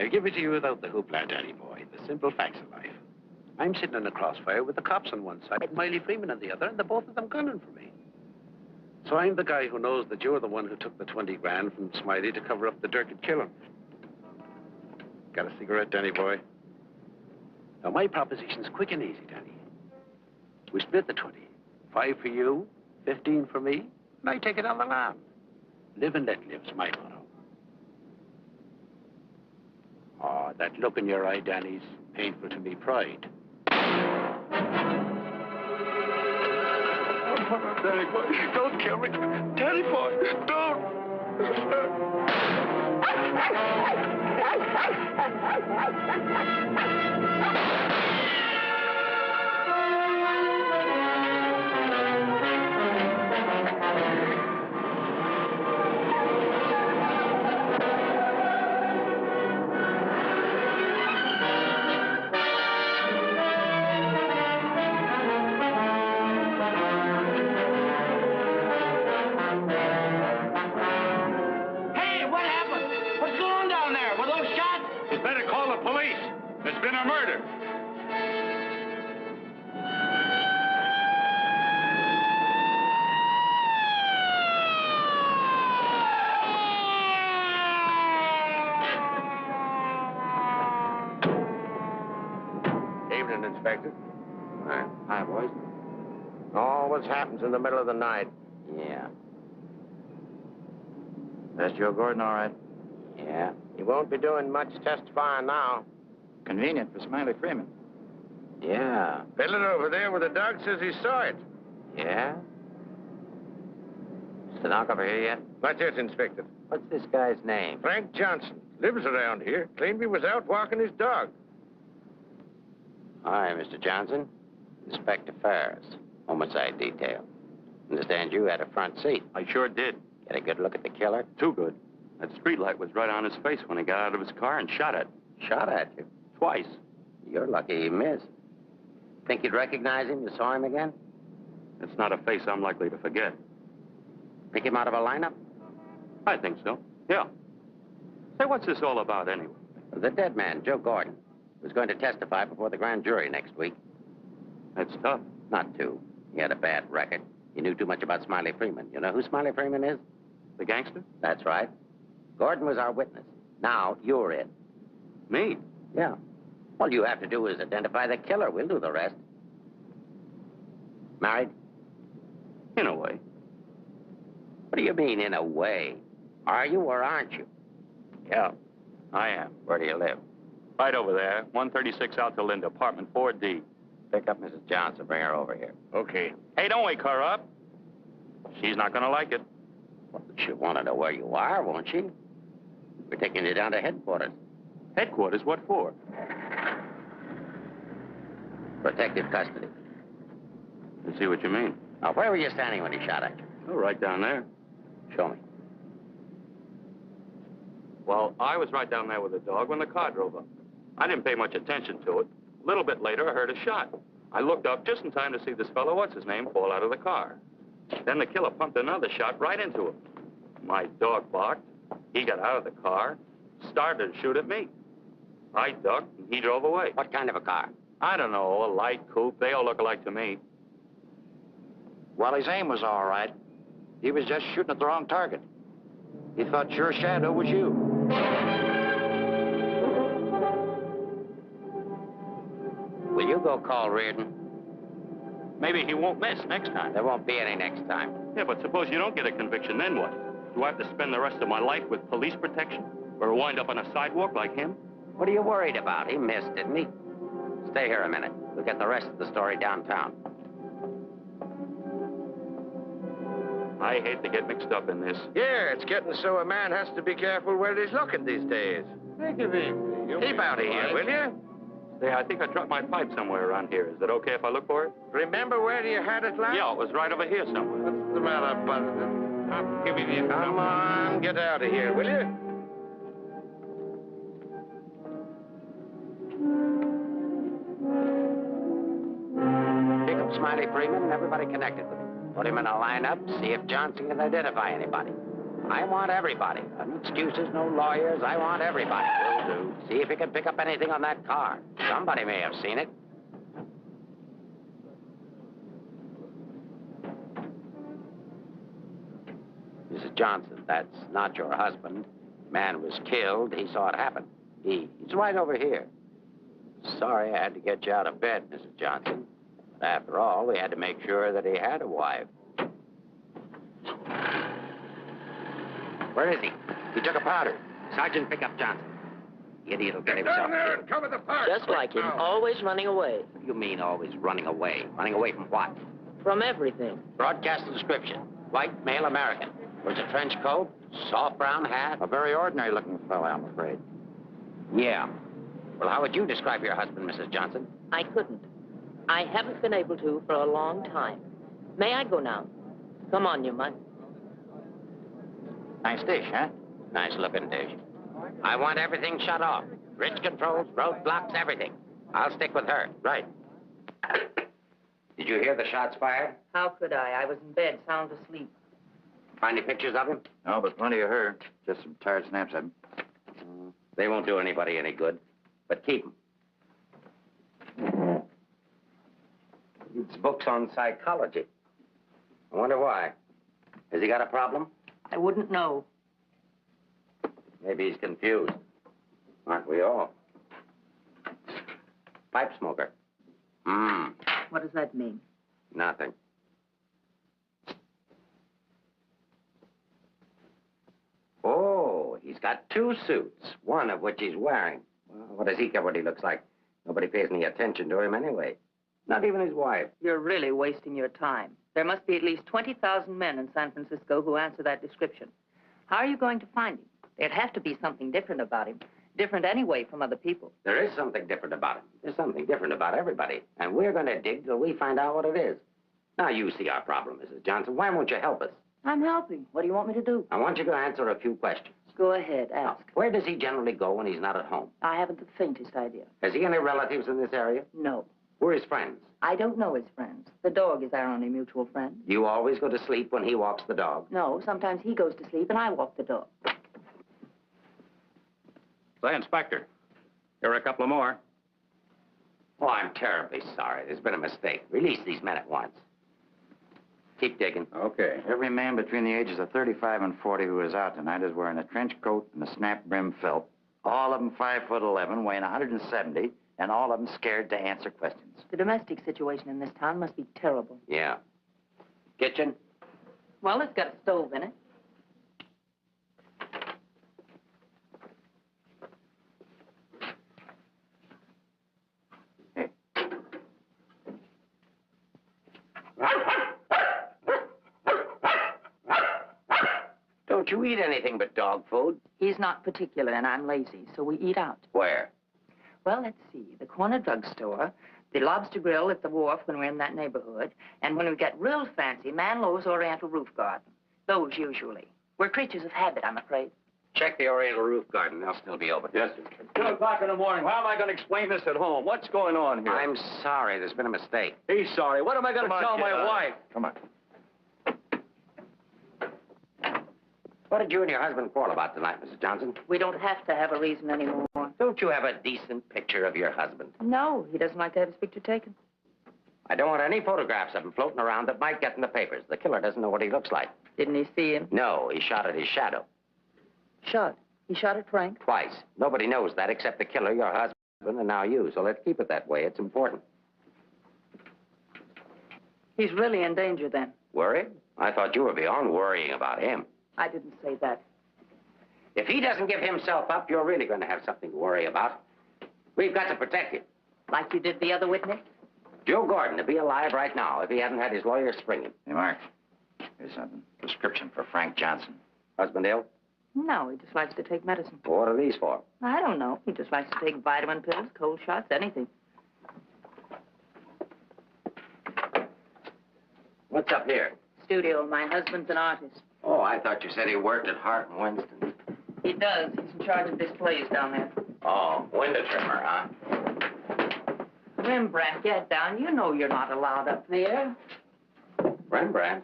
I'll give it to you without the hoopla, Danny boy. The simple facts of life. I'm sitting in the crossfire with the cops on one side, Miley Freeman on the other, and the both of them gunning for me. So I'm the guy who knows that you're the one who took the 20 grand from Smiley to cover up the dirt and kill him. Got a cigarette, Danny boy? Now, my proposition's quick and easy, Danny. We split the 20. 5 for you, 15 for me, and I take it on the lam. Live and let live's my motto. Oh, that look in your eye, Danny's painful to me pride. Danny boy, don't kill me. Danny boy, don't. There's been a murder. Evening, Inspector. Hi, boys. Always happens in the middle of the night. Yeah. That's Joe Gordon, all right? Yeah. He won't be doing much testifying now. Convenient for Smiley Freeman. Yeah. Fellow over there with the dog says he saw it. Yeah? Stenographer here yet? Not yet, Inspector. What's this guy's name? Frank Johnson. Lives around here. Claimed he was out walking his dog. Hi, Mr. Johnson. Inspector Ferris. Homicide detail. Understand you had a front seat. I sure did. Get a good look at the killer? Too good. That streetlight was right on his face when he got out of his car and shot at. Shot at you? Twice. You're lucky he missed. Think you'd recognize him? You saw him again? It's not a face I'm likely to forget. Pick him out of a lineup? I think so. Yeah. Say, what's this all about anyway? The dead man, Joe Gordon, was going to testify before the grand jury next week. That's tough. Not too. He had a bad record. He knew too much about Smiley Freeman. You know who Smiley Freeman is? The gangster? That's right. Gordon was our witness. Now, you're it. Me? Yeah. All you have to do is identify the killer. We'll do the rest. Married? In a way. What do you mean, in a way? Are you or aren't you? Yeah, I am. Where do you live? Right over there, 136 Alta Linda, apartment 4D. Pick up Mrs. Johnson. Bring her over here. Okay. Hey, don't wake her up. She's not gonna like it. Well, she'll want to know where you are, won't she? We're taking you down to headquarters. Headquarters? What for? Protective custody. I see what you mean. Now, where were you standing when he shot at you? Oh, right down there. Show me. Well, I was right down there with the dog when the car drove up. I didn't pay much attention to it. A little bit later, I heard a shot. I looked up just in time to see this fellow, what's-his-name, fall out of the car. Then the killer pumped another shot right into him. My dog barked. He got out of the car, started to shoot at me. I ducked, and he drove away. What kind of a car? I don't know, a light coupe. They all look alike to me. Well, his aim was all right. He was just shooting at the wrong target. He thought your shadow was you. Will you go call Reardon? Maybe he won't miss next time. There won't be any next time. Yeah, but suppose you don't get a conviction, then what? Do I have to spend the rest of my life with police protection? Or wind up on a sidewalk like him? What are you worried about? He missed, didn't he? Stay here a minute. We'll get the rest of the story downtown. I hate to get mixed up in this. Yeah, it's getting so a man has to be careful where he's looking these days. Take it easy. Keep out of here, will you? Say, I think I dropped my pipe somewhere around here. Is it okay if I look for it? Remember where you had it last? Yeah, it was right over here somewhere. What's the matter, Buster? I'm giving you... Come on, get out of here, will you? Pick up Smiley Freeman and everybody connected with him. Put him in a lineup, see if Johnson can identify anybody. I want everybody. No excuses, no lawyers. I want everybody. Will do. See if you can pick up anything on that car. Somebody may have seen it. Mrs. Johnson, that's not your husband. Man was killed. He saw it happen. He's right over here. Sorry I had to get you out of bed, Mrs. Johnson. But after all, we had to make sure that he had a wife. Where is he? He took a powder. Sergeant, pick up Johnson. The idiot will get himself Down there killed. and cover the park. Just like him, always running away. What do you mean always running away? Running away from what? From everything. Broadcast the description. White, male, American. Wears a trench coat, soft brown hat. A very ordinary-looking fella, I'm afraid. Yeah. Well, how would you describe your husband, Mrs. Johnson? I couldn't. I haven't been able to for a long time. May I go now? Come on, you mutt. Nice dish, huh? Nice looking dish. I want everything shut off. Bridge controls, roadblocks, everything. I'll stick with her. Right. Did you hear the shots fired? How could I? I was in bed, sound asleep. Find any pictures of him? No, but plenty of her. Just some tired snaps of him. They won't do anybody any good. But keep them. It's books on psychology. I wonder why. Has he got a problem? I wouldn't know. Maybe he's confused. Aren't we all? Pipe smoker. What does that mean? Nothing. Oh, he's got 2 suits, one of which he's wearing. Well, what does he care what he looks like? Nobody pays any attention to him anyway. Not even his wife. You're really wasting your time. There must be at least 20,000 men in San Francisco who answer that description. How are you going to find him? There'd have to be something different about him. Different anyway from other people. There is something different about him. There's something different about everybody. And we're going to dig till we find out what it is. Now, you see our problem, Mrs. Johnson. Why won't you help us? I'm helping. What do you want me to do? I want you to answer a few questions. Go ahead, ask. Where does he generally go when he's not at home? I haven't the faintest idea. Has he any relatives in this area? No. Who are his friends? I don't know his friends. The dog is our only mutual friend. You always go to sleep when he walks the dog? No, sometimes he goes to sleep and I walk the dog. Say, Inspector, here are a couple of more. Oh, I'm terribly sorry. There's been a mistake. Release these men at once. Keep digging. Okay. Every man between the ages of 35 and 40 who is out tonight is wearing a trench coat and a snap-brim felt. All of them 5'11", weighing 170, and all of them scared to answer questions. The domestic situation in this town must be terrible. Yeah. Kitchen? Well, it's got a stove in it. Don't you eat anything but dog food? He's not particular and I'm lazy, so we eat out. Where? Well, let's see. The corner drugstore, the lobster grill at the wharf when we're in that neighborhood, and when we get real fancy, Manlow's Oriental Roof Garden. Those usually. We're creatures of habit, I'm afraid. Check the Oriental Roof Garden. They'll still be open. Yes, sir. 2 o'clock in the morning. How am I going to explain this at home? What's going on here? I'm sorry. There's been a mistake. He's sorry. What am I going to tell my wife? Come on. What did you and your husband quarrel about tonight, Mrs. Johnson? We don't have to have a reason anymore. Don't you have a decent picture of your husband? No, he doesn't like to have his picture taken. I don't want any photographs of him floating around that might get in the papers. The killer doesn't know what he looks like. Didn't he see him? No, he shot at his shadow. Shot. He shot at Frank? Twice. Nobody knows that except the killer, your husband, and now you. So let's keep it that way. It's important. He's really in danger then. Worried? I thought you were beyond worrying about him. I didn't say that. If he doesn't give himself up, you're really going to have something to worry about. We've got to protect him. Like you did the other witness? Joe Gordon would be alive right now if he hadn't had his lawyer spring him. Hey, Mark, here's a prescription for Frank Johnson. Husband ill? No, he just likes to take medicine. Well, what are these for? I don't know. He just likes to take vitamin pills, cold shots, anything. What's up here? Studio. My husband's an artist. Oh, I thought you said he worked at Hart and Winston. He does. He's in charge of displays down there. Oh, window trimmer, huh? Rembrandt, get down. You know you're not allowed up there. Rembrandt?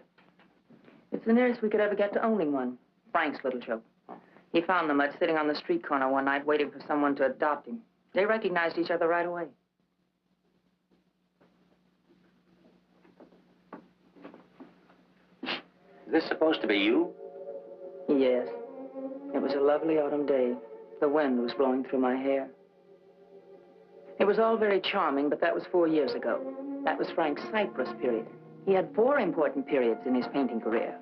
It's the nearest we could ever get to owning one. Frank's little joke. He found the mutt sitting on the street corner one night waiting for someone to adopt him. They recognized each other right away. Is this supposed to be you? Yes. It was a lovely autumn day. The wind was blowing through my hair. It was all very charming, but that was 4 years ago. That was Frank's Cyprus period. He had 4 important periods in his painting career.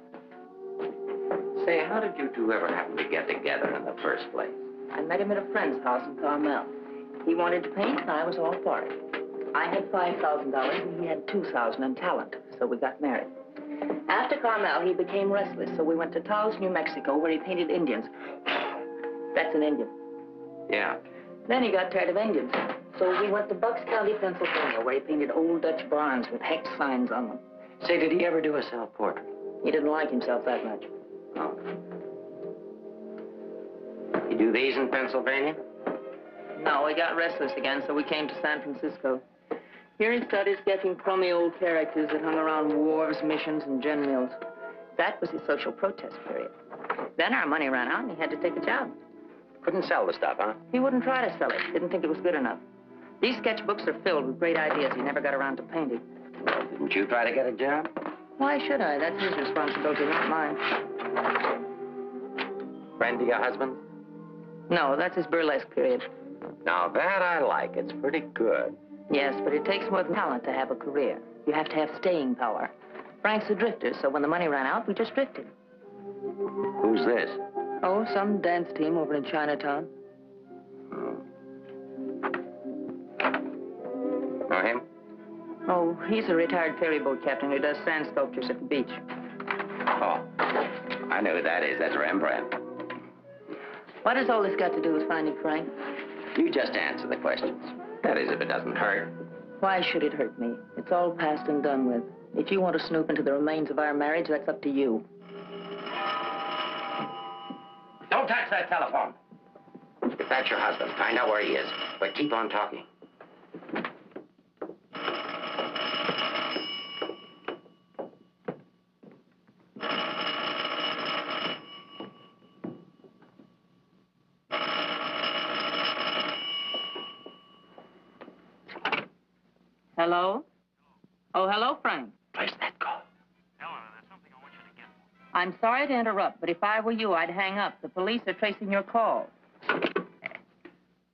Say, how did you two ever happen to get together in the first place? I met him at a friend's house in Carmel. He wanted to paint, and I was all for it. I had $5,000, and he had $2,000 in talent, so we got married. After Carmel, he became restless, so we went to Taos, New Mexico, where he painted Indians. That's an Indian. Yeah. Then he got tired of Indians, so we went to Bucks County, Pennsylvania, where he painted old Dutch barns with hex signs on them. Say, did he ever do a self-portrait? He didn't like himself that much. Oh. You do these in Pennsylvania? No, he got restless again, so we came to San Francisco. Here he started sketching crummy old characters that hung around wharves, missions, and gin mills. That was his social protest period. Then our money ran out, and he had to take a job. Couldn't sell the stuff, huh? He wouldn't try to sell it. Didn't think it was good enough. These sketchbooks are filled with great ideas he never got around to painting. Well, didn't you try to get a job? Why should I? That's his responsibility, not mine. Friend of your husband? No, that's his burlesque period. Now, that I like. It's pretty good. Yes, but it takes more than talent to have a career. You have to have staying power. Frank's a drifter, so when the money ran out, we just drifted. Who's this? Oh, some dance team over in Chinatown. Know him? Oh, he's a retired ferry boat captain who does sand sculptures at the beach. Oh, I know who that is. That's Rembrandt. What has all this got to do with finding Frank? You just answer the questions. That is, if it doesn't hurt. Why should it hurt me? It's all past and done with. If you want to snoop into the remains of our marriage, that's up to you. Don't touch that telephone. If that's your husband, find out where he is. But keep on talking. Hello? Oh, hello, Frank. Place that call. Eleanor, there's something I want you to get. I'm sorry to interrupt, but if I were you, I'd hang up. The police are tracing your call.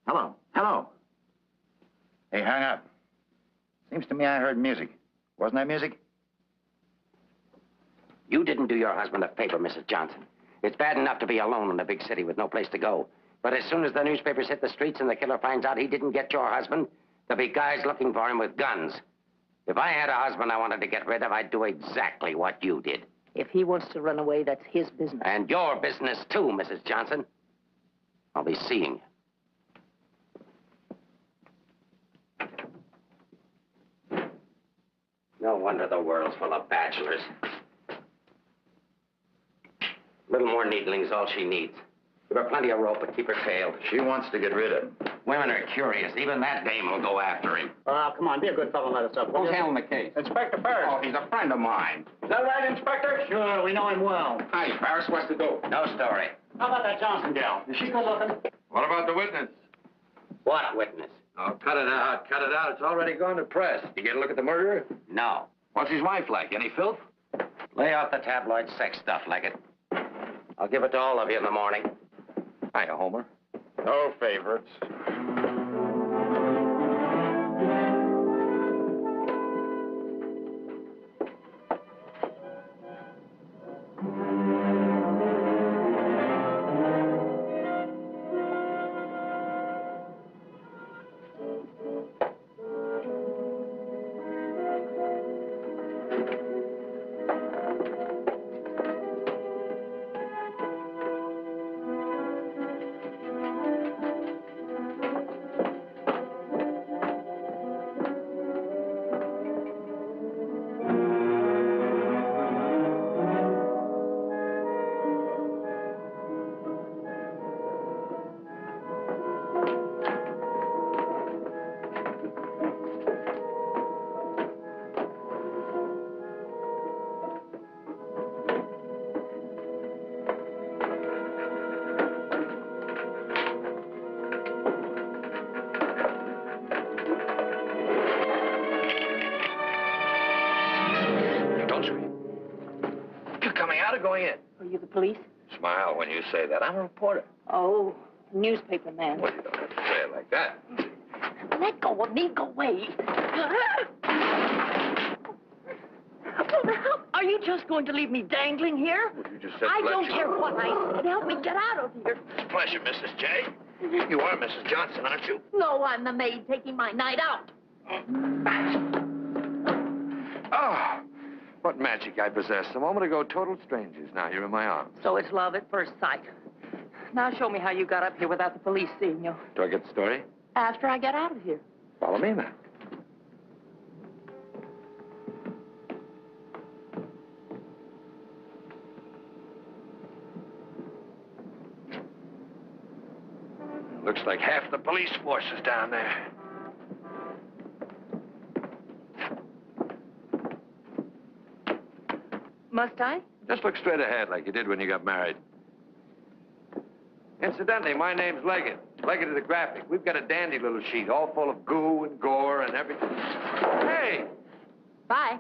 Hello. Hello. Hey, hang up. Seems to me I heard music. Wasn't that music? You didn't do your husband a favor, Mrs. Johnson. It's bad enough to be alone in a big city with no place to go. But as soon as the newspapers hit the streets and the killer finds out he didn't get your husband, there'll be guys looking for him with guns. If I had a husband I wanted to get rid of, I'd do exactly what you did. If he wants to run away, that's his business. And your business, too, Mrs. Johnson. I'll be seeing you. No wonder the world's full of bachelors. A little more needling's all she needs. Give her plenty of rope, but keep her tailed. She wants to get rid of him. Women are curious. Even that dame will go after him. Come on, be a good fellow and let us up. Who's handling the case? Inspector Ferris. Oh, he's a friend of mine. Is that right, Inspector? Sure, we know him well. Hi, Ferris. What's the dope? No story. How about that Johnson gal? Is she good looking? What about the witness? What witness? Oh, cut it out. Cut it out. It's already gone to press. You get a look at the murderer? No. What's his wife like? Any filth? Lay off the tabloid sex stuff, Leggett. I'll give it to all of you in the morning. Hiya, Homer. No favorites. out or going in? Are you the police? Smile when you say that. I'm a reporter. Oh, newspaper man. Well, you don't have to say it like that. Let go of me. Go away. Are you just going to leave me dangling here? Well, you just said I let don't you- care what I said. Help me get out of here. It's a pleasure, Mrs. J. You are Mrs. Johnson, aren't you? No, I'm the maid taking my night out. Oh, what magic I possessed. A moment ago, total strangers. Now you're in my arms. So it's love at first sight. Now show me how you got up here without the police seeing you. Do I get the story? After I get out of here. Follow me, then. Looks like half the police force is down there. Must I? Just look straight ahead like you did when you got married. Incidentally, my name's Leggett. Leggett of the Graphic. We've got a dandy little sheet, all full of goo and gore and everything. Hey! Bye.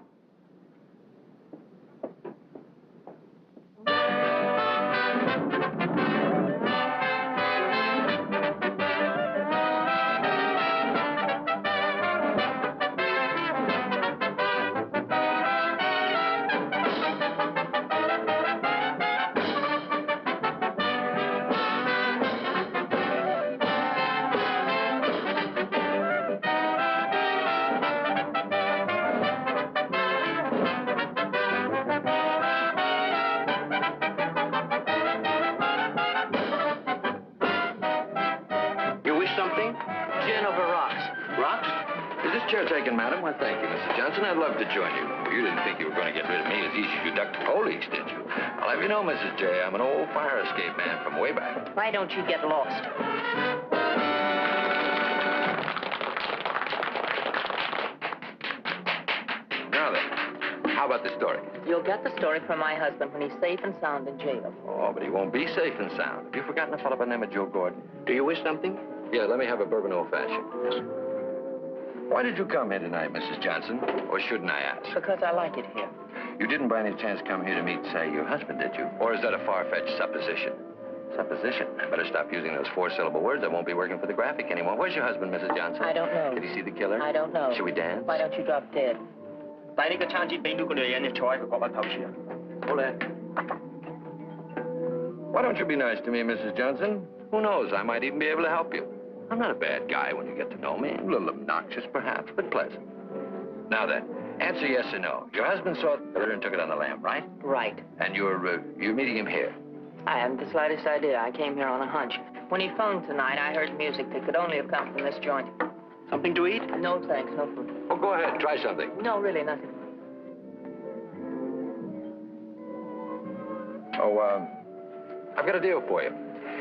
Taken, madam. Well, thank you, Mrs. Johnson. I'd love to join you. You didn't think you were going to get rid of me as easy as you ducked the police, did you? I'll have you know, Mrs. J, I'm an old fire escape man from way back. Why don't you get lost? Now then, how about the story? You'll get the story from my husband when he's safe and sound in jail. Oh, but he won't be safe and sound. Have you forgotten a fellow by the name of Joe Gordon? Do you wish something? Yeah, let me have a bourbon old-fashioned. Why did you come here tonight, Mrs. Johnson? Or shouldn't I ask? Because I like it here. You didn't by any chance come here to meet, say, your husband, did you? Or is that a far-fetched supposition? Supposition? I better stop using those four-syllable words. I won't be working for the Graphic anymore. Where's your husband, Mrs. Johnson? I don't know. Did he see the killer? I don't know. Should we dance? Why don't you drop dead? Why don't you be nice to me, Mrs. Johnson? Who knows? I might even be able to help you. I'm not a bad guy when you get to know me. A little obnoxious, perhaps, but pleasant. Now then, answer yes or no. Your husband saw the killer and took it on the lam, right? Right. And you're meeting him here? I haven't the slightest idea. I came here on a hunch. When he phoned tonight, I heard music that could only have come from this joint. Something to eat? No, thanks. No food. Oh, go ahead. Try something. No, really, nothing. Oh, I've got a deal for you.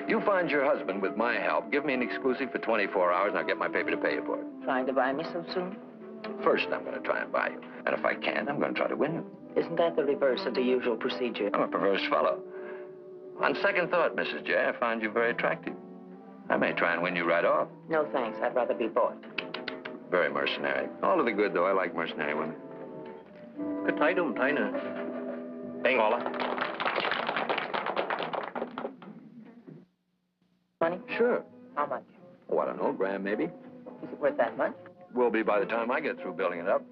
You find your husband with my help. Give me an exclusive for 24 hours, and I'll get my paper to pay you for it. Trying to buy me so soon? First, I'm going to try and buy you. And if I can, I'm going to try to win you. Isn't that the reverse of the usual procedure? I'm a perverse fellow. On second thought, Mrs. J, I find you very attractive. I may try and win you right off. No, thanks. I'd rather be bought. Very mercenary. All to the good, though. I like mercenary women. Good thấy đúng thấy nè. Đây ngon lắm. Money? Sure. How much? Oh, I don't know, grand maybe. Is it worth that much? Will be by the time I get through building it up.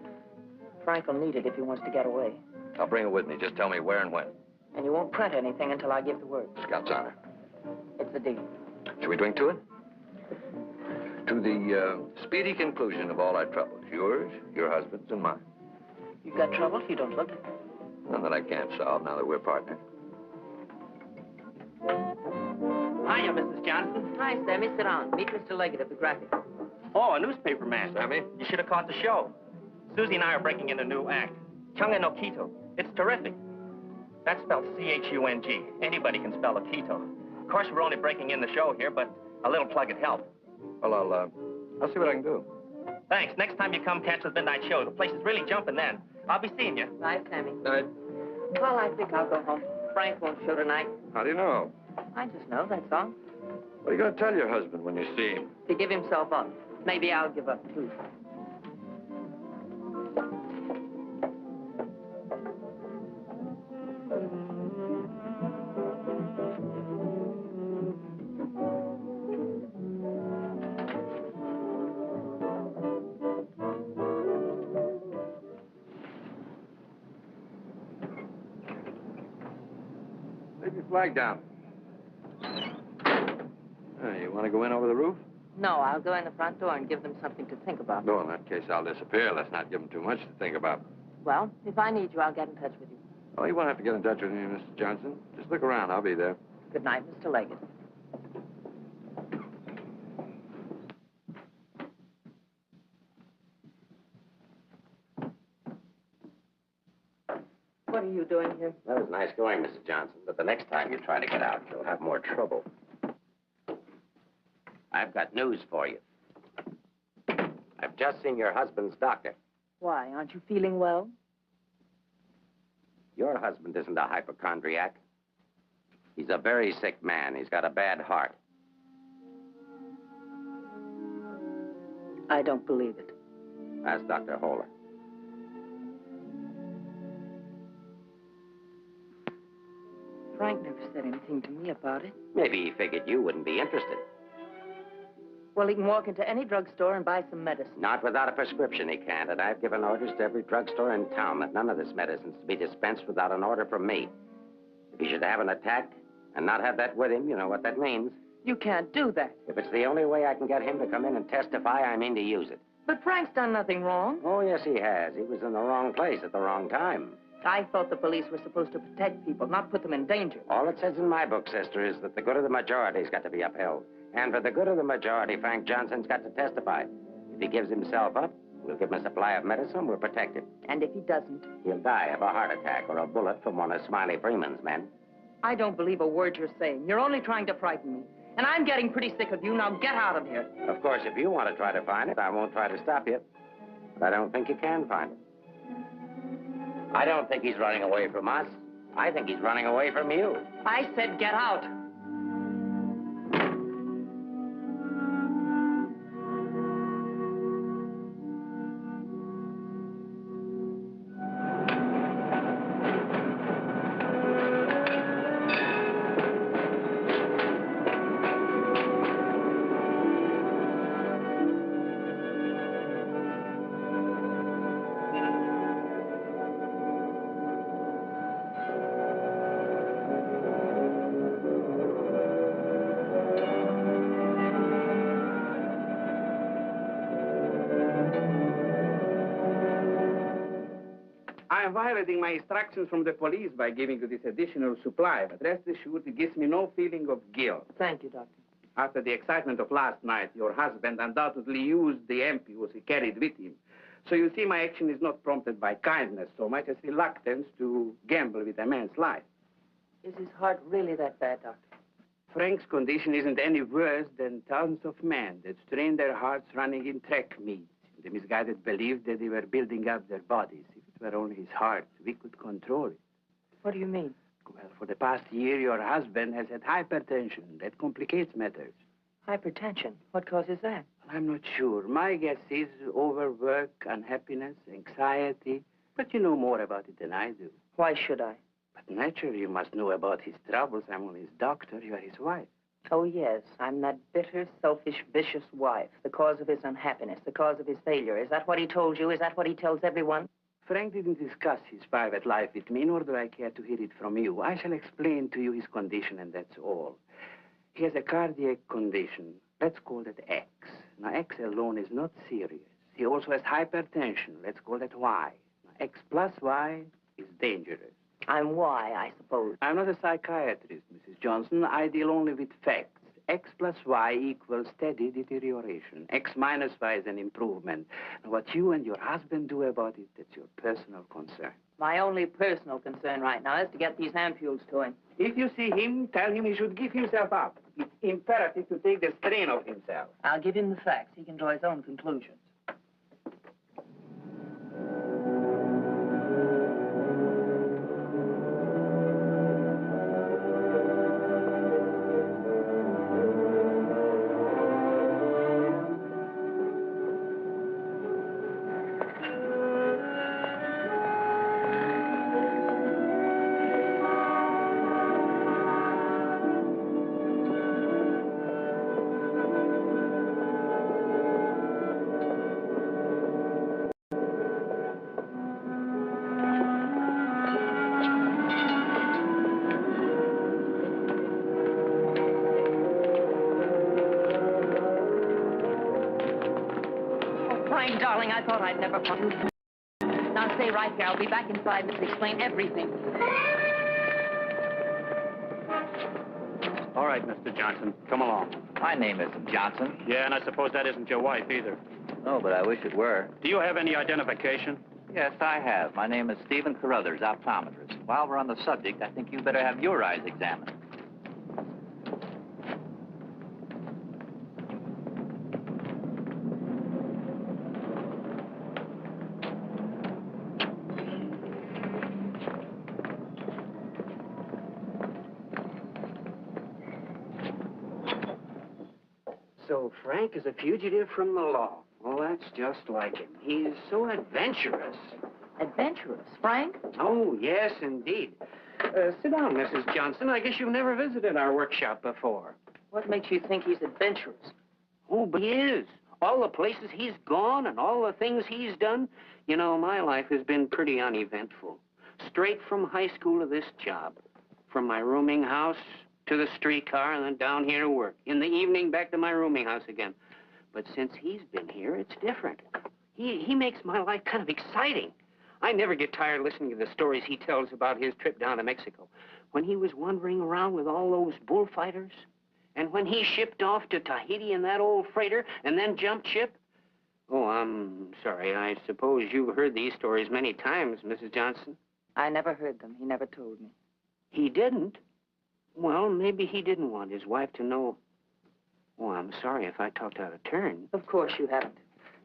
Frank will need it if he wants to get away. I'll bring it with me. Just tell me where and when. And you won't print anything until I give the word. Scout's honor. It's a deal. Shall we drink to it? To the speedy conclusion of all our troubles. Yours, your husband's, and mine. You've got trouble? You don't look it. None that I can't solve now that we're partners. Hiya, Mrs. Johnson. Hi, Sammy. Sit down. Meet Mr. Leggett of the Graphic. Oh, a newspaper man. Sammy? You should have caught the show. Susie and I are breaking in a new act. Chunga no Quito. It's terrific. That's spelled C-H-U-N-G. Anybody can spell a Quito. Of course, we're only breaking in the show here, but a little plug would help. Well, I'll see what I can do. Thanks. Next time you come catch the midnight show, the place is really jumping then. I'll be seeing you. Bye, Sammy. Night. Well, I think I'll go home. Frank won't show tonight. How do you know? I just know, that's all. What are you going to tell your husband when you see him? To give himself up. Maybe I'll give up, too. Lay your flag down. You want to go in over the roof? No, I'll go in the front door and give them something to think about. No, in that case, I'll disappear. Let's not give them too much to think about. Well, if I need you, I'll get in touch with you. Oh, you won't have to get in touch with me, Mr. Johnson. Just look around. I'll be there. Good night, Mr. Leggett. What are you doing here? That was nice going, Mrs. Johnson, but the next time you try to get out, you'll have more trouble. I've got news for you. I've just seen your husband's doctor. Why, aren't you feeling well? Your husband isn't a hypochondriac. He's a very sick man. He's got a bad heart. I don't believe it. Ask Dr. Holler. Frank never said anything to me about it. Maybe he figured you wouldn't be interested. Well, he can walk into any drugstore and buy some medicine. Not without a prescription, he can't. And I've given orders to every drugstore in town that none of this medicine's to be dispensed without an order from me. If he should have an attack and not have that with him, you know what that means. You can't do that. If it's the only way I can get him to come in and testify, I mean to use it. But Frank's done nothing wrong. Oh, yes, he has. He was in the wrong place at the wrong time. I thought the police were supposed to protect people, not put them in danger. All it says in my book, sister, is that the good of the majority's got to be upheld. And for the good of the majority, Frank Johnson's got to testify. If he gives himself up, we'll give him a supply of medicine, we'll protect him. And if he doesn't? He'll die of a heart attack or a bullet from one of Smiley Freeman's men. I don't believe a word you're saying. You're only trying to frighten me. And I'm getting pretty sick of you. Now get out of here. Of course, if you want to try to find it, I won't try to stop you. But I don't think you can find it. I don't think he's running away from us. I think he's running away from you. I said get out. I am violating my instructions from the police by giving you this additional supply, but rest assured it gives me no feeling of guilt. Thank you, Doctor. After the excitement of last night, your husband undoubtedly used the ampoules he carried with him. So you see, my action is not prompted by kindness so much as reluctance to gamble with a man's life. Is his heart really that bad, Doctor? Frank's condition isn't any worse than thousands of men that strain their hearts running in track meets. The misguided believed that they were building up their bodies. If it were only his heart, we could control it. What do you mean? Well, for the past year, your husband has had hypertension. That complicates matters. Hypertension. What causes that? Well, I'm not sure. My guess is overwork, unhappiness, anxiety. But you know more about it than I do. Why should I? But naturally, you must know about his troubles. I'm only his doctor. You are his wife. Oh, yes. I'm that bitter, selfish, vicious wife. The cause of his unhappiness, the cause of his failure. Is that what he told you? Is that what he tells everyone? Frank didn't discuss his private life with me, nor do I care to hear it from you. I shall explain to you his condition, and that's all. He has a cardiac condition. Let's call it X. Now, X alone is not serious. He also has hypertension. Let's call it Y. Now, X plus Y is dangerous. I'm Y, I suppose. I'm not a psychiatrist, Mrs. Johnson. I deal only with facts. X plus Y equals steady deterioration. X minus Y is an improvement. Now, what you and your husband do about it, that's your personal concern. My only personal concern right now is to get these ampoules to him. If you see him, tell him he should give himself up. It's imperative to take the strain of himself. I'll give him the facts. He can draw his own conclusions. Darling, I thought I'd never find you. Now stay right here. I'll be back in 5 minutes to explain everything. All right, Mr. Johnson, come along. My name isn't Johnson. Yeah, and I suppose that isn't your wife either. No, but I wish it were. Do you have any identification? Yes, I have. My name is Stephen Carruthers, optometrist. While we're on the subject, I think you better have your eyes examined. So Frank is a fugitive from the law. Well, that's just like him. He's so adventurous. Adventurous, Frank? Oh, yes, indeed. Sit down, Mrs. Johnson. I guess you've never visited our workshop before. What makes you think he's adventurous? Oh, but he is. All the places he's gone and all the things he's done. You know, my life has been pretty uneventful. Straight from high school to this job. From my rooming house to the streetcar and then down here to work. In the evening, back to my rooming house again. But since he's been here, it's different. He makes my life kind of exciting. I never get tired listening to the stories he tells about his trip down to Mexico. When he was wandering around with all those bullfighters. And when he shipped off to Tahiti in that old freighter and then jumped ship. Oh, I'm sorry. I suppose you've heard these stories many times, Mrs. Johnson. I never heard them. He never told me. He didn't? Well, maybe he didn't want his wife to know. Oh, I'm sorry if I talked out of turn. Of course you haven't.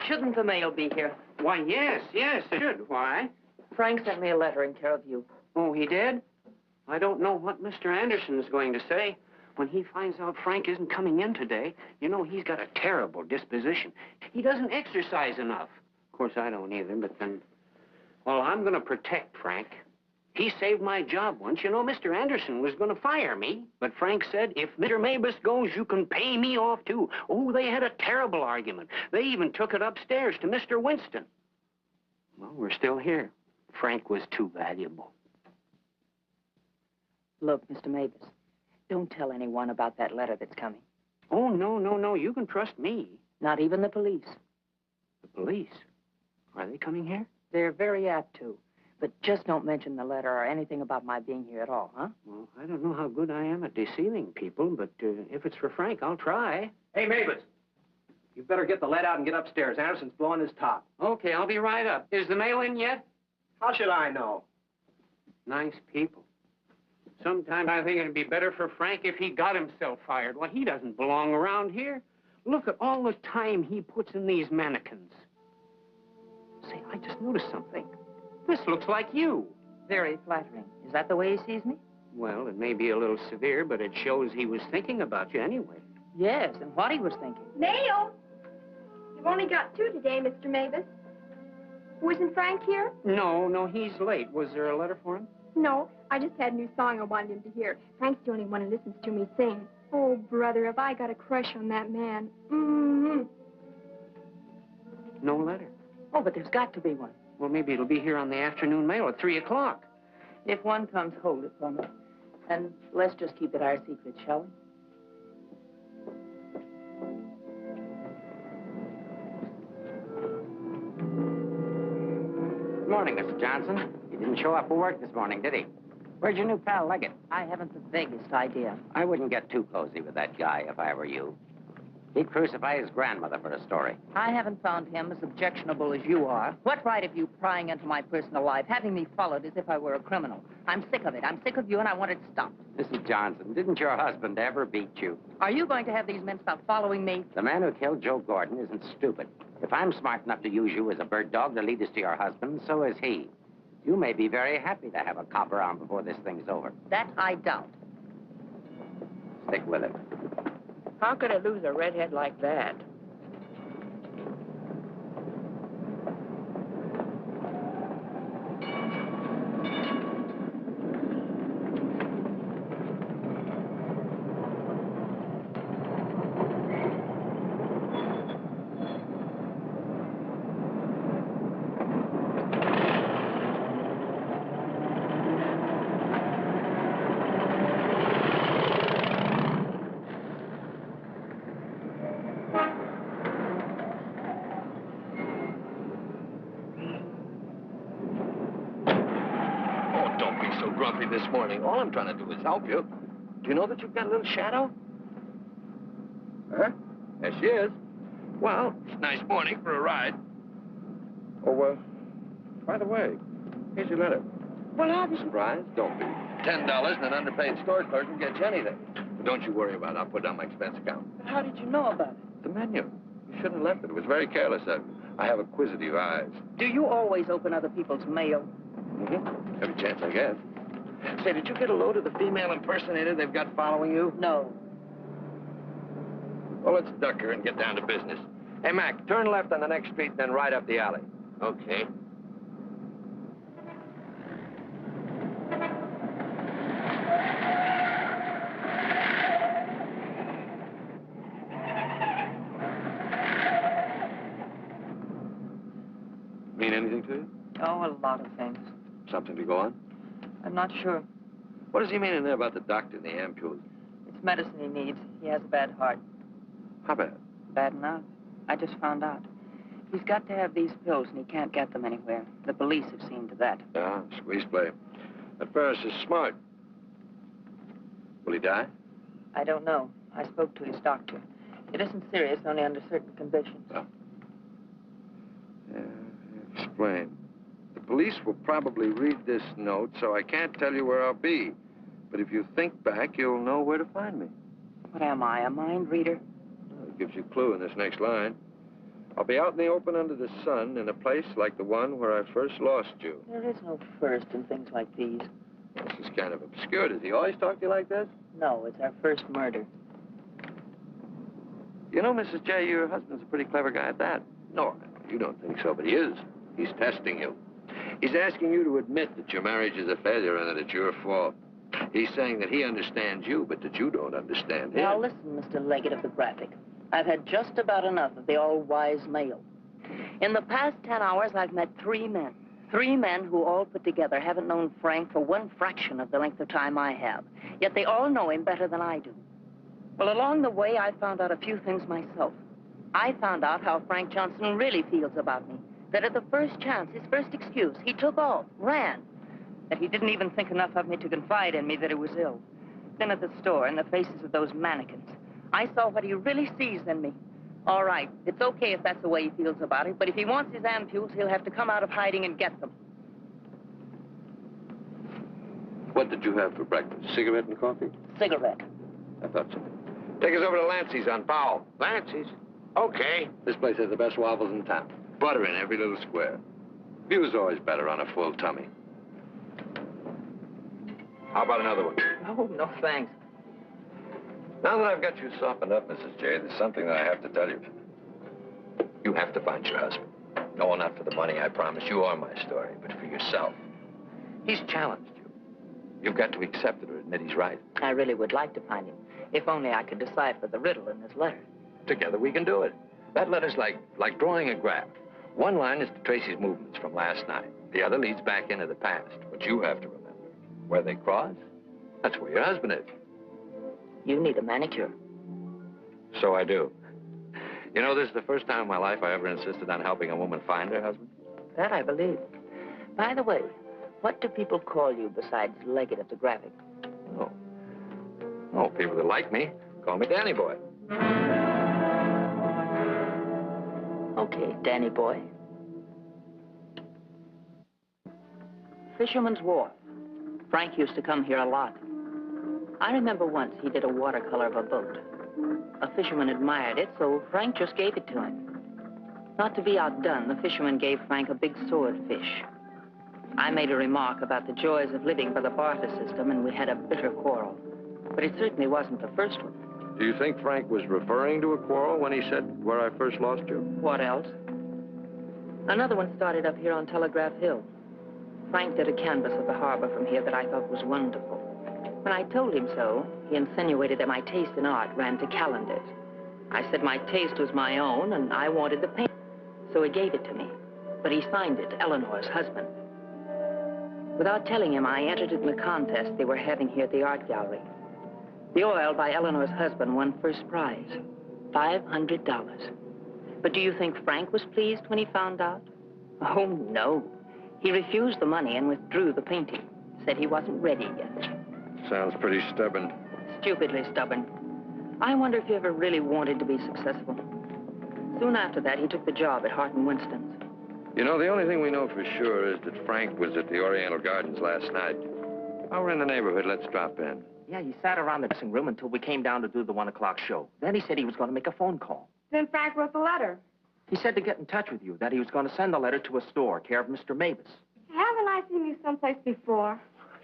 Shouldn't the mail be here? Why, yes, it should. Why? Frank sent me a letter in care of you. Oh, he did? I don't know what Mr. Anderson's going to say. When he finds out Frank isn't coming in today, you know, he's got a terrible disposition. He doesn't exercise enough. Of course, I don't either, but then... Well, I'm going to protect Frank. He saved my job once. You know, Mr. Anderson was going to fire me. But Frank said, if Mr. Mabus goes, you can pay me off, too. Oh, they had a terrible argument. They even took it upstairs to Mr. Winston. Well, we're still here. Frank was too valuable. Look, Mr. Mabus, don't tell anyone about that letter that's coming. Oh, no. You can trust me. Not even the police. The police? Are they coming here? They're very apt to. But just don't mention the letter or anything about my being here at all, huh? Well, I don't know how good I am at deceiving people, but if it's for Frank, I'll try. Hey, Mavis, you better get the lead out and get upstairs. Anderson's blowing his top. Okay, I'll be right up. Is the mail in yet? How should I know? Nice people. Sometimes I think it'd be better for Frank if he got himself fired. Well, he doesn't belong around here. Look at all the time he puts in these mannequins. Say, I just noticed something. This looks like you. Very flattering. Is that the way he sees me? Well, it may be a little severe, but it shows he was thinking about you anyway. Yes, and what he was thinking. Mail? You've only got 2 today, Mr. Mavis. Wasn't Frank here? No, he's late. Was there a letter for him? No, I just had a new song I wanted him to hear. Frank's the only one who listens to me sing. Oh, brother, have I got a crush on that man. Mm-hmm. No letter. Oh, but there's got to be one. Well, maybe it'll be here on the afternoon mail at 3 o'clock. If one comes, hold it for me. And let's just keep it our secret, shall we? Good morning, Mr. Johnson. He didn't show up for work this morning, did he? Where's your new pal, Leggett? I haven't the vaguest idea. I wouldn't get too cozy with that guy if I were you. He'd crucify his grandmother for a story. I haven't found him as objectionable as you are. What right have you prying into my personal life, having me followed as if I were a criminal? I'm sick of it. I'm sick of you, and I want it stopped. Mrs. Johnson, didn't your husband ever beat you? Are you going to have these men stop following me? The man who killed Joe Gordon isn't stupid. If I'm smart enough to use you as a bird dog to lead us to your husband, so is he. You may be very happy to have a cop around before this thing's over. That I doubt. Stick with it. How could I lose a redhead like that? don't be so grumpy this morning. All I'm trying to do is help you. Do you know that you've got a little shadow? Huh? There she is. Well, it's a nice morning for a ride. Oh, by the way, here's your letter. Well, I'll be surprised. Don't be. $10 and an underpaid store clerk can get you anything. But don't you worry about it. I'll put it on my expense account. But how did you know about it? The menu. You shouldn't have left it. It was very careless of you. I have acquisitive eyes. Do you always open other people's mail? Mm-hmm. Every chance I get. Say, did you get a load of the female impersonator they've got following you? No. Well, let's duck her and get down to business. Hey, Mac, turn left on the next street, then right up the alley. Okay. Mean anything to you? Oh, a lot of things. Something to go on? I'm not sure. What does he mean in there about the doctor and the ampules? It's medicine he needs. He has a bad heart. How bad? Bad enough. I just found out. He's got to have these pills, and he can't get them anywhere. The police have seen to that. Yeah, squeeze play. That Ferris is smart. Will he die? I don't know. I spoke to his doctor. It isn't serious, only under certain conditions. Oh. Yeah, explain. The police will probably read this note, so I can't tell you where I'll be. But if you think back, you'll know where to find me. What am I, a mind reader? Well, it gives you a clue in this next line. I'll be out in the open under the sun in a place like the one where I first lost you. There is no first in things like these. This is kind of obscure. Does he always talk to you like this? No, it's our first murder. You know, Mrs. J., your husband's a pretty clever guy at that. No, you don't think so, but he is. He's testing you. He's asking you to admit that your marriage is a failure and that it's your fault. He's saying that he understands you, but that you don't understand him. Now listen, Mr. Leggett of the Graphic. I've had just about enough of the all-wise male. In the past 10 hours, I've met 3 men. 3 men who all put together haven't known Frank for 1 fraction of the length of time I have. Yet they all know him better than I do. Well, along the way, I found out a few things myself. I found out how Frank Johnson really feels about me. That at the first chance, his first excuse, he took off, ran. That he didn't even think enough of me to confide in me that he was ill. Then at the store, in the faces of those mannequins, I saw what he really sees in me. All right, it's okay if that's the way he feels about it, but if he wants his ampules, he'll have to come out of hiding and get them. What did you have for breakfast? Cigarette and coffee? Cigarette. I thought so. Take us over to Lancey's on Powell. Lancey's? Okay. This place has the best waffles in town. Butter in every little square. View's always better on a full tummy. How about another one? Oh, no, thanks. Now that I've got you softened up, Mrs. J., there's something that I have to tell you. You have to find your husband. No, not for the money, I promise you, or my story, but for yourself. He's challenged you. You've got to accept it or admit he's right. I really would like to find him, if only I could decipher the riddle in this letter. Together we can do it. That letter's like drawing a graph. One line is to trace his movements from last night. The other leads back into the past. But you have to remember, where they cross, that's where your husband is. You need a manicure. So I do. You know, this is the first time in my life I ever insisted on helping a woman find her husband. That I believe. By the way, what do people call you besides Leggett of the Graphic? Oh, people that like me call me Danny Boy. Okay, Danny Boy. Fisherman's Wharf. Frank used to come here a lot. I remember once he did a watercolor of a boat. A fisherman admired it, so Frank just gave it to him. Not to be outdone, the fisherman gave Frank a big swordfish. I made a remark about the joys of living by the barter system, and we had a bitter quarrel. But it certainly wasn't the first one. Do you think Frank was referring to a quarrel when he said, where I first lost you? What else? Another one started up here on Telegraph Hill. Frank did a canvas of the harbor from here that I thought was wonderful. When I told him so, he insinuated that my taste in art ran to calendars. I said my taste was my own, and I wanted the paint. So he gave it to me. But he signed it, Eleanor's husband. Without telling him, I entered in the contest they were having here at the art gallery. The oil by Eleanor's husband won first prize, $500. But do you think Frank was pleased when he found out? Oh, no. He refused the money and withdrew the painting, said he wasn't ready yet. Sounds pretty stubborn. Stupidly stubborn. I wonder if he ever really wanted to be successful. Soon after that, he took the job at Hart and Winston's. You know, the only thing we know for sure is that Frank was at the Oriental Gardens last night. While we're in the neighborhood, let's drop in. Yeah, he sat around the dressing room until we came down to do the 1 o'clock show. Then he said he was going to make a phone call. Then Frank wrote the letter. He said to get in touch with you, that he was going to send the letter to a store, care of Mr. Mavis. Haven't I seen you someplace before?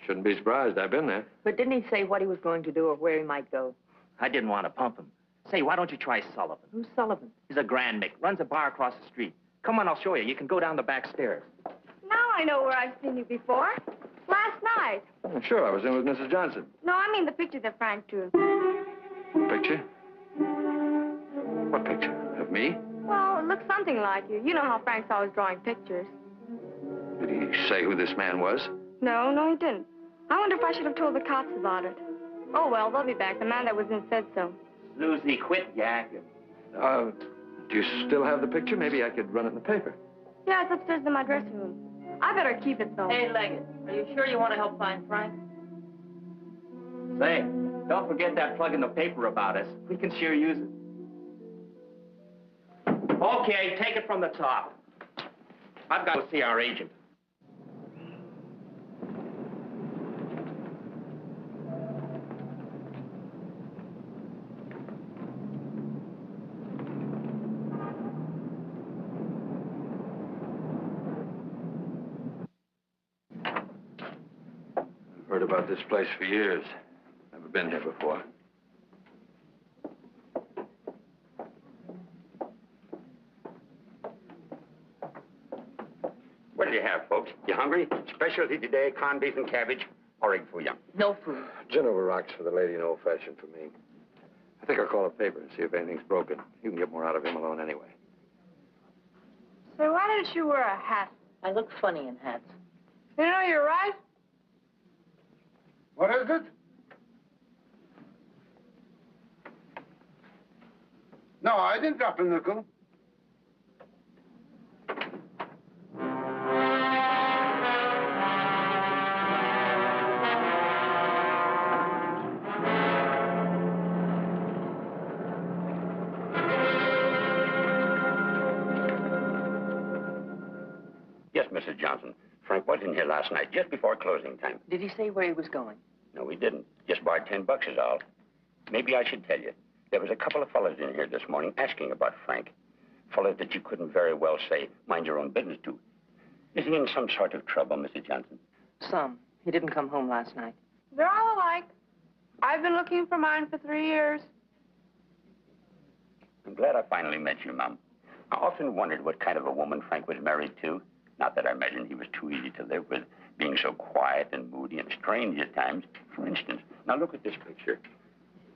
Shouldn't be surprised. I've been there. But didn't he say what he was going to do or where he might go? I didn't want to pump him. Say, why don't you try Sullivan? Who's Sullivan? He's a grand Mick, runs a bar across the street. Come on, I'll show you. You can go down the back stairs. Now I know where I've seen you before. Last night. Oh, sure, I was in with Mrs. Johnson. No, I mean the picture that Frank drew. Picture? What picture? Of me? Well, it looks something like you. You know how Frank's always drawing pictures. Did he say who this man was? No, he didn't. I wonder if I should have told the cops about it. Oh, well, they'll be back. The man that was in said so. Susie, quit yakking. Do you still have the picture? Maybe I could run it in the paper. Yeah, it's upstairs in my dressing room. I better keep it, though. Hey, Leggett, are you sure you want to help find Frank? Say, don't forget that plug in the paper about us. We can sure use it. Okay, take it from the top. I've got to see our agent. Heard about this place for years. Never been here before. What do you have, folks? You hungry? Specialty today, corned beef and cabbage, or egg foo young. No food. Gin over rocks for the lady and old-fashioned for me. I think I'll call a paper and see if anything's broken. You can get more out of him alone anyway. So why didn't you wear a hat? I look funny in hats. You know, you're right. What is it? No, I didn't drop a nickel. Yes, Mrs. Johnson. Frank was in here last night, just before closing time. Did he say where he was going? No, he didn't. Just borrowed $10 is all. Maybe I should tell you. There was a couple of fellas in here this morning asking about Frank. Fellas that you couldn't very well say, mind your own business to. Is he in some sort of trouble, Mrs. Johnson? Some. He didn't come home last night. They're all alike. I've been looking for mine for 3 years. I'm glad I finally met you, Mom. I often wondered what kind of a woman Frank was married to. Not that I imagined he was too easy to live with, being so quiet and moody and strange at times. For instance, now look at this picture.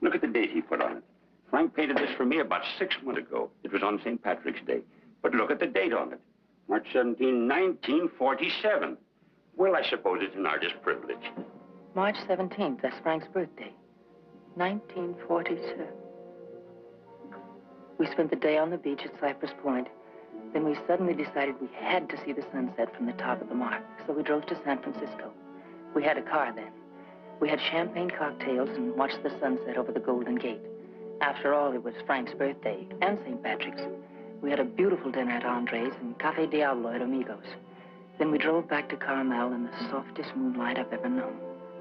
Look at the date he put on it. Frank painted this for me about 6 months ago. It was on St. Patrick's Day. But look at the date on it. March 17, 1947. Well, I suppose it's an artist's privilege. March 17th, that's Frank's birthday. 1947. We spent the day on the beach at Cypress Point. Then we suddenly decided we had to see the sunset from the top of the mark. So we drove to San Francisco. We had a car then. We had champagne cocktails and watched the sunset over the Golden Gate. After all, it was Frank's birthday and St. Patrick's. We had a beautiful dinner at Andre's and Café Diablo at Amigos. Then we drove back to Carmel in the softest moonlight I've ever known.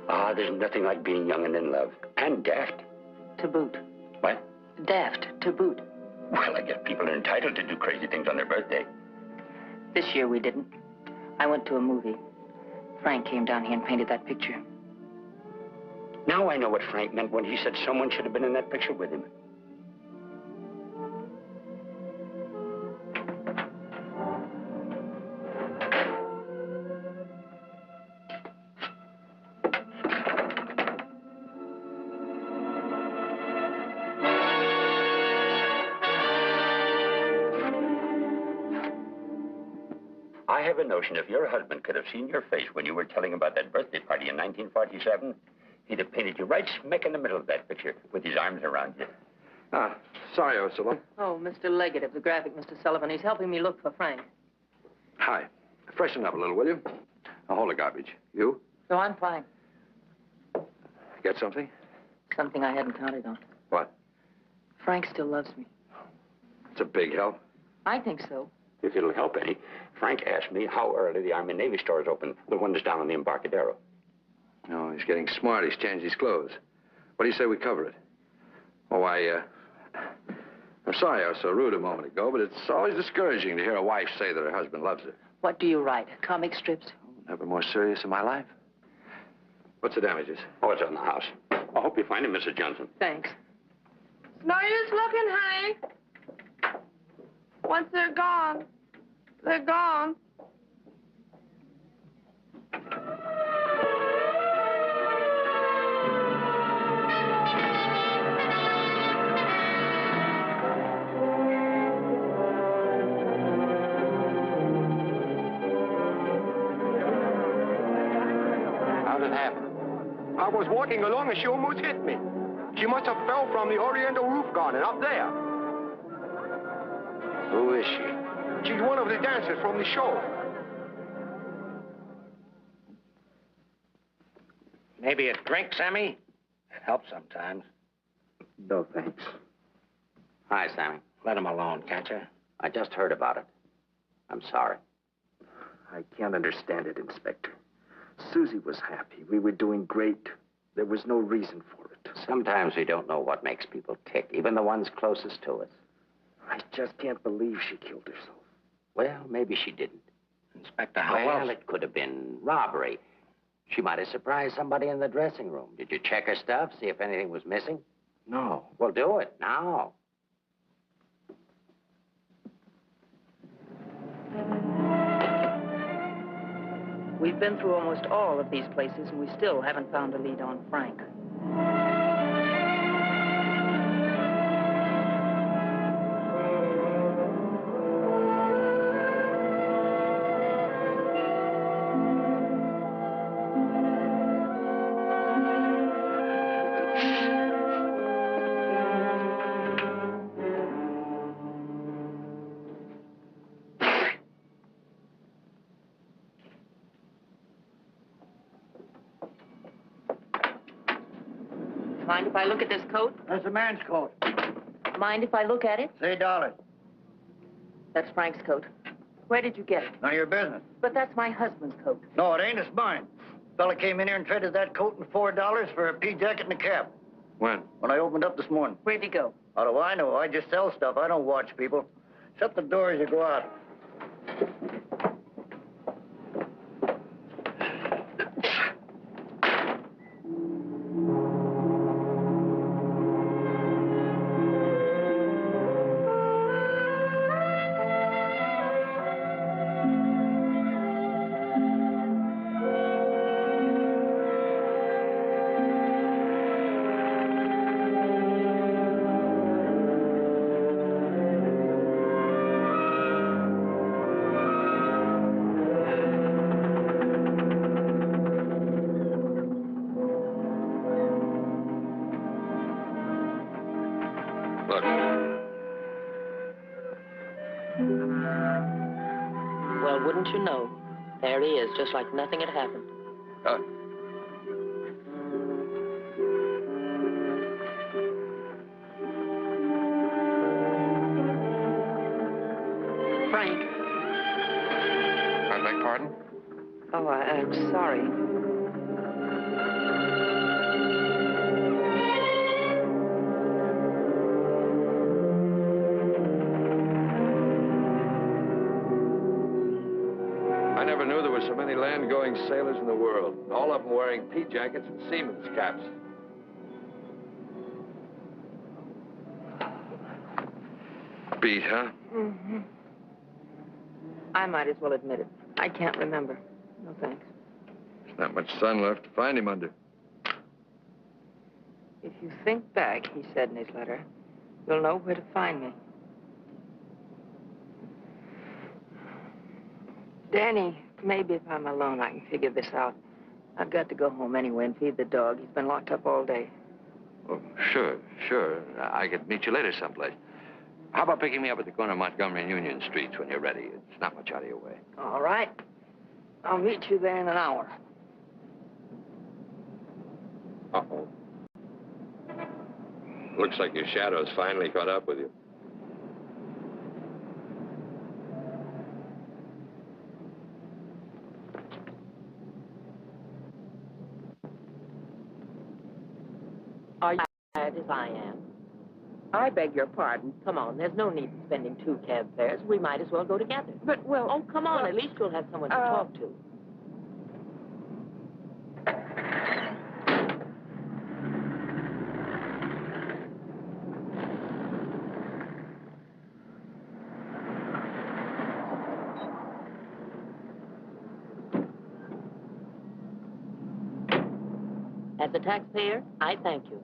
Ah, there's nothing like being young and in love. And daft. To boot. What? Daft, to boot. Well, I guess people are entitled to do crazy things on their birthday. This year we didn't. I went to a movie. Frank came down here and painted that picture. Now I know what Frank meant when he said someone should have been in that picture with him. I have a notion if your husband could have seen your face when you were telling about that birthday party in 1947, he'd have painted you right smack in the middle of that picture with his arms around you. Sorry I was so long. Oh, Mr. Leggett of the graphic, Mr. Sullivan. He's helping me look for Frank. Hi. Freshen up a little, will you? Now, hold the garbage. You? So I'm fine. Get something? Something I hadn't counted on. What? Frank still loves me. It's a big help. I think so. If it'll help any, Frank asked me how early the Army and Navy store is open, the one that's down on the Embarcadero. No, he's getting smart. He's changed his clothes. What do you say we cover it? Oh, I'm sorry I was so rude a moment ago, but it's always discouraging to hear a wife say that her husband loves her. What do you write? Comic strips? Never more serious in my life. What's the damages? Oh, it's on the house. I hope you find him, Mrs. Johnson. Thanks. It's no use looking, honey. Once they're gone, they're gone. How did it happen? I was walking along and she almost hit me. She must have fell from the Oriental roof garden up there. Who is she? She's one of the dancers from the show. Maybe a drink, Sammy? It helps sometimes. No, thanks. Hi, Sammy. Let him alone, can't you? I just heard about it. I'm sorry. I can't understand it, Inspector. Susie was happy. We were doing great. There was no reason for it. Sometimes we don't know what makes people tick, even the ones closest to us. I just can't believe she killed herself. Well, maybe she didn't. Inspector, how Well, else? it could have been robbery. She might have surprised somebody in the dressing room. Did you check her stuff, see if anything was missing? No. Well, do it now. We've been through almost all of these places, and we still haven't found a lead on Frank. Mind if I look at this coat? That's a man's coat. Mind if I look at it? Say $1. That's Frank's coat. Where did you get it? None of your business. But that's my husband's coat. No, it ain't. It's mine. Fella came in here and traded that coat and $4 for a pea jacket and a cap. When? When I opened up this morning. Where'd he go? How do I know? I just sell stuff. I don't watch people. Shut the door as you go out. Look. Well, wouldn't you know? There he is, just like nothing had happened. Frank. I beg pardon? Oh, I'm sorry. I never knew there were so many land-going sailors in the world. All of them wearing pea jackets and seamen's caps. Beat, huh? Mm-hmm. I might as well admit it. I can't remember. No thanks. There's not much sun left to find him under. If you think back, he said in his letter, you'll know where to find me. Danny, maybe if I'm alone, I can figure this out. I've got to go home anyway and feed the dog. He's been locked up all day. Oh, sure. I could meet you later someplace. How about picking me up at the corner of Montgomery and Union Streets when you're ready? It's not much out of your way. All right. I'll meet you there in an hour. Uh-oh. Looks like your shadow's finally caught up with you. Are you as I am? I beg your pardon. Come on, there's no need in spending 2 cab fares. We might as well go together. But, well... Oh, come on, at least you'll have someone to talk to. As a taxpayer, I thank you.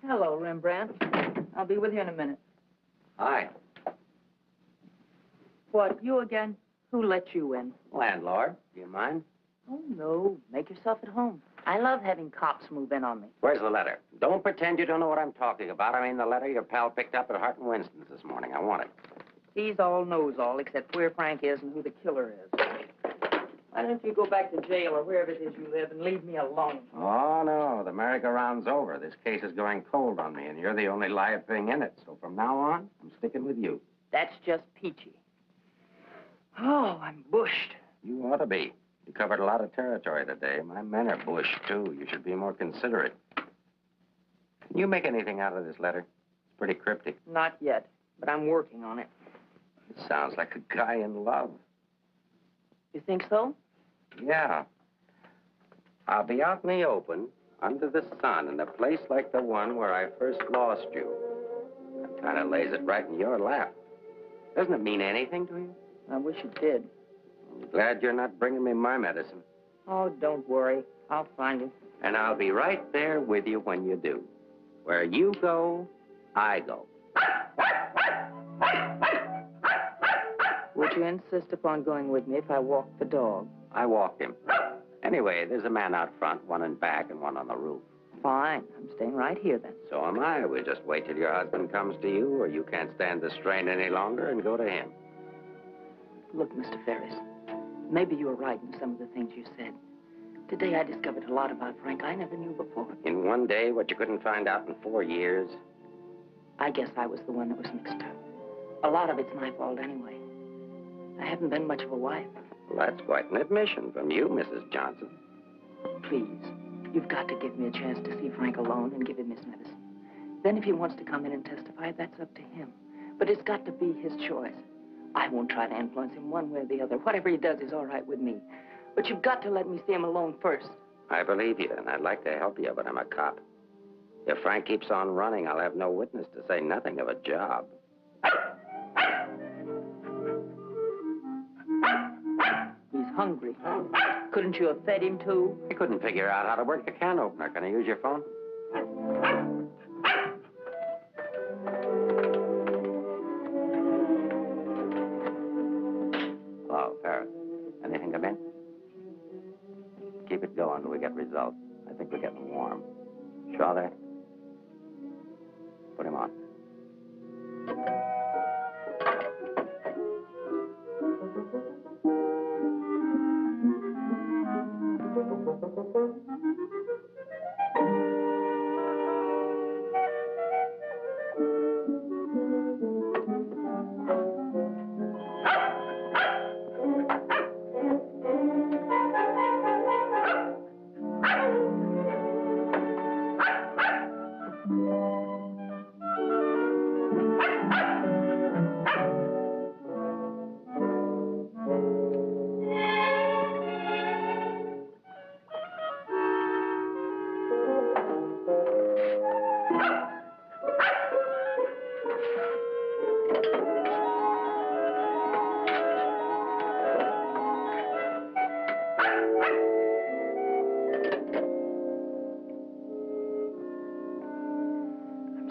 Hello, Rembrandt. I'll be with you in a minute. Hi. What, you again? Who let you in? Landlord, do you mind? Oh, no. Make yourself at home. I love having cops move in on me. Where's the letter? Don't pretend you don't know what I'm talking about. I mean the letter your pal picked up at Hart and Winston's this morning. I want it. He's all knows all, except where Frank is and who the killer is. Why don't you go back to jail or wherever it is you live and leave me alone? Oh, no. The merry-go-round's over. This case is going cold on me, and you're the only live thing in it. So from now on, I'm sticking with you. That's just peachy. Oh, I'm bushed. You ought to be. You covered a lot of territory today. My men are bushed, too. You should be more considerate. Can you make anything out of this letter? It's pretty cryptic. Not yet, but I'm working on it. It sounds like a guy in love. You think so? Yeah. I'll be out in the open, under the sun, in a place like the one where I first lost you. That kind of lays it right in your lap. Doesn't it mean anything to you? I wish it did. I'm glad you're not bringing me my medicine. Oh, don't worry. I'll find you. And I'll be right there with you when you do. Where you go, I go. Would you insist upon going with me if I walk the dog? I walk him. Anyway, there's a man out front, one in back and one on the roof. Fine. I'm staying right here, then. So am I. We'll just wait till your husband comes to you, or you can't stand the strain any longer, and go to him. Look, Mr. Ferris, maybe you were right in some of the things you said. Today I discovered a lot about Frank I never knew before. In one day, what you couldn't find out in 4 years? I guess I was the one that was mixed up. A lot of it's my fault anyway. I haven't been much of a wife. Well, that's quite an admission from you, Mrs. Johnson. Please, you've got to give me a chance to see Frank alone and give him his medicine. Then if he wants to come in and testify, that's up to him. But it's got to be his choice. I won't try to influence him one way or the other. Whatever he does is all right with me. But you've got to let me see him alone first. I believe you, and I'd like to help you, but I'm a cop. If Frank keeps on running, I'll have no witness to say nothing of a job. He's hungry. Couldn't you have fed him, too? I couldn't figure out how to work a can opener. Can I use your phone? Hello, Ferris. Anything come in? Keep it going till we get results. I think we're getting warm. Shaw there? Put him on.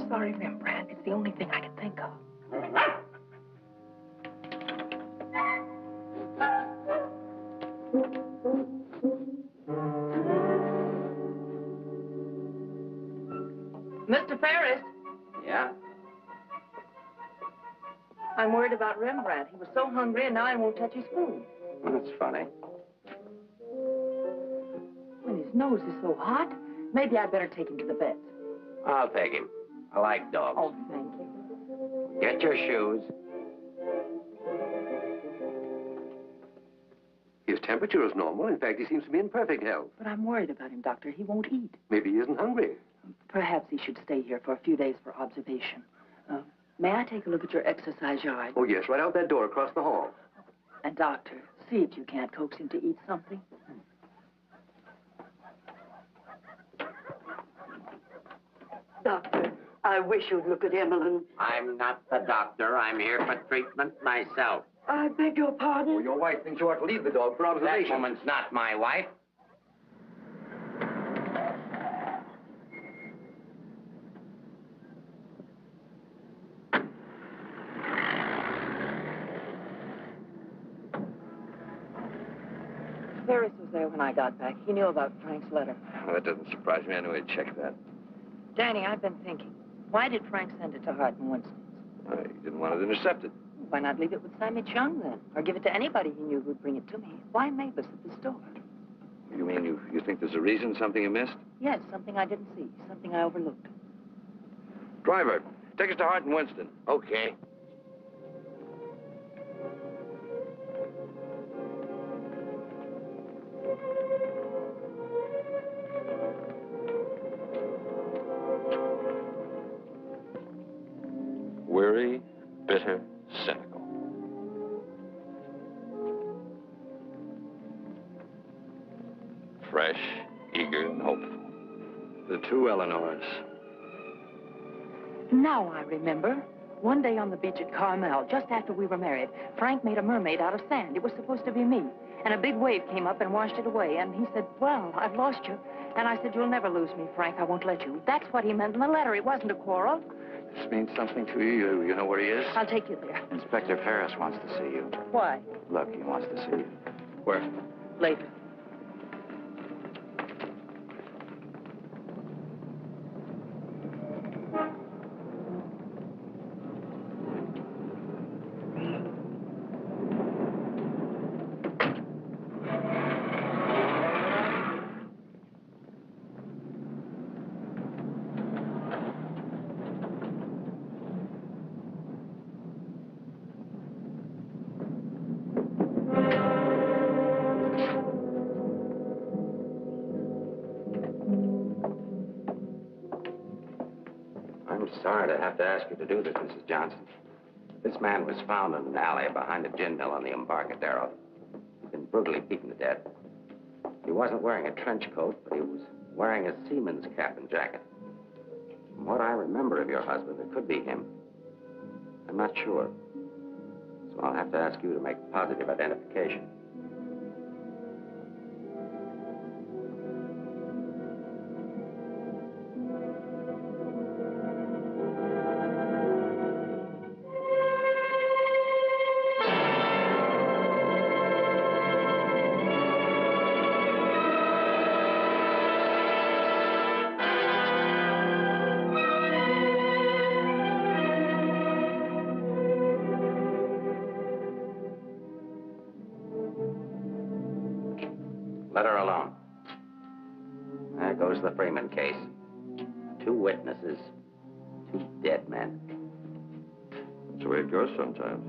Sorry, Rembrandt. It's the only thing I can think of. Mr. Ferris? Yeah? I'm worried about Rembrandt. He was so hungry, and now he won't touch his food. That's funny. When his nose is so hot, maybe I'd better take him to the vet. I'll take him. I like dogs. Oh, thank you. Get your shoes. His temperature is normal. In fact, he seems to be in perfect health. But I'm worried about him, Doctor. He won't eat. Maybe he isn't hungry. Perhaps he should stay here for a few days for observation. May I take a look at your exercise yard? Oh, yes, right out that door across the hall. And, Doctor, see if you can't coax him to eat something. Doctor, I wish you'd look at Emmeline. I'm not the doctor. I'm here for treatment myself. I beg your pardon? Oh, your wife thinks you ought to leave the dog for observation. That woman's not my wife. Ferris was there when I got back. He knew about Frank's letter. Well, that doesn't surprise me. I knew he'd check that. Danny, I've been thinking. Why did Frank send it to Hart and Winston? He didn't want it intercepted. Why not leave it with Sammy Chung, then? Or give it to anybody he knew who'd bring it to me? Why Mavis at the store? You mean you think there's a reason, something you missed? Yes, something I didn't see, something I overlooked. Driver, take us to Hart and Winston. Okay. Weary, bitter, cynical. Fresh, eager, and hopeful. The two Eleanors. Now I remember. One day on the beach at Carmel, just after we were married, Frank made a mermaid out of sand. It was supposed to be me. And a big wave came up and washed it away. And he said, well, I've lost you. And I said, you'll never lose me, Frank. I won't let you. That's what he meant in the letter. It wasn't a quarrel. This means something to you. You know where he is? I'll take you there. Inspector Ferris wants to see you. Why? Look, he wants to see you. Where? Later. I'm sorry to have to ask you to do this, Mrs. Johnson. This man was found in an alley behind a gin mill on the Embarcadero. He'd been brutally beaten to death. He wasn't wearing a trench coat, but he was wearing a seaman's cap and jacket. From what I remember of your husband, it could be him. I'm not sure. So I'll have to ask you to make positive identification. Let her alone. There goes the Freeman case. 2 witnesses, 2 dead men. That's the way it goes sometimes.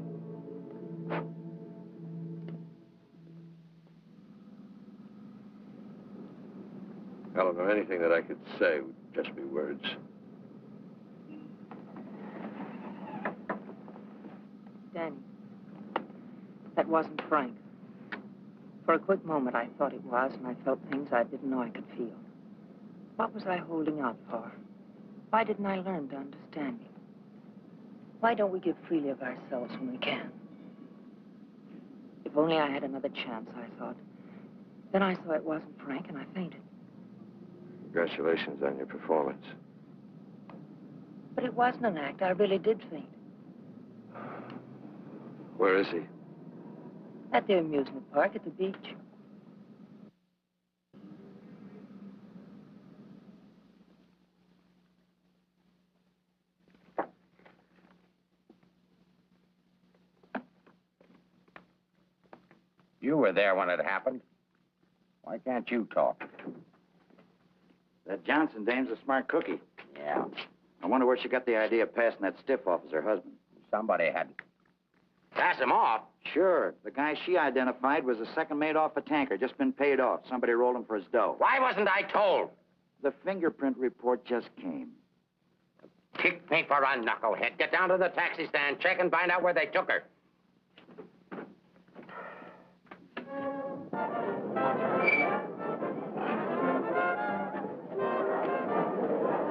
Eleanor, anything that I could say would just be words. Danny, that wasn't Frank. For a quick moment, I thought it was, and I felt things I didn't know I could feel. What was I holding out for? Why didn't I learn to understand him? Why don't we give freely of ourselves when we can? If only I had another chance, I thought. Then I saw it wasn't Frank, and I fainted. Congratulations on your performance. But it wasn't an act. I really did faint. Where is he? At the amusement park at the beach. You were there when it happened. Why can't you talk? That Johnson dame's a smart cookie. Yeah. I wonder where she got the idea of passing that stiff off as her husband. Somebody had to pass him off. Sure. The guy she identified was a second mate off a tanker, just been paid off. Somebody rolled him for his dough. Why wasn't I told? The fingerprint report just came. Kick me for a knucklehead. Get down to the taxi stand, check and find out where they took her.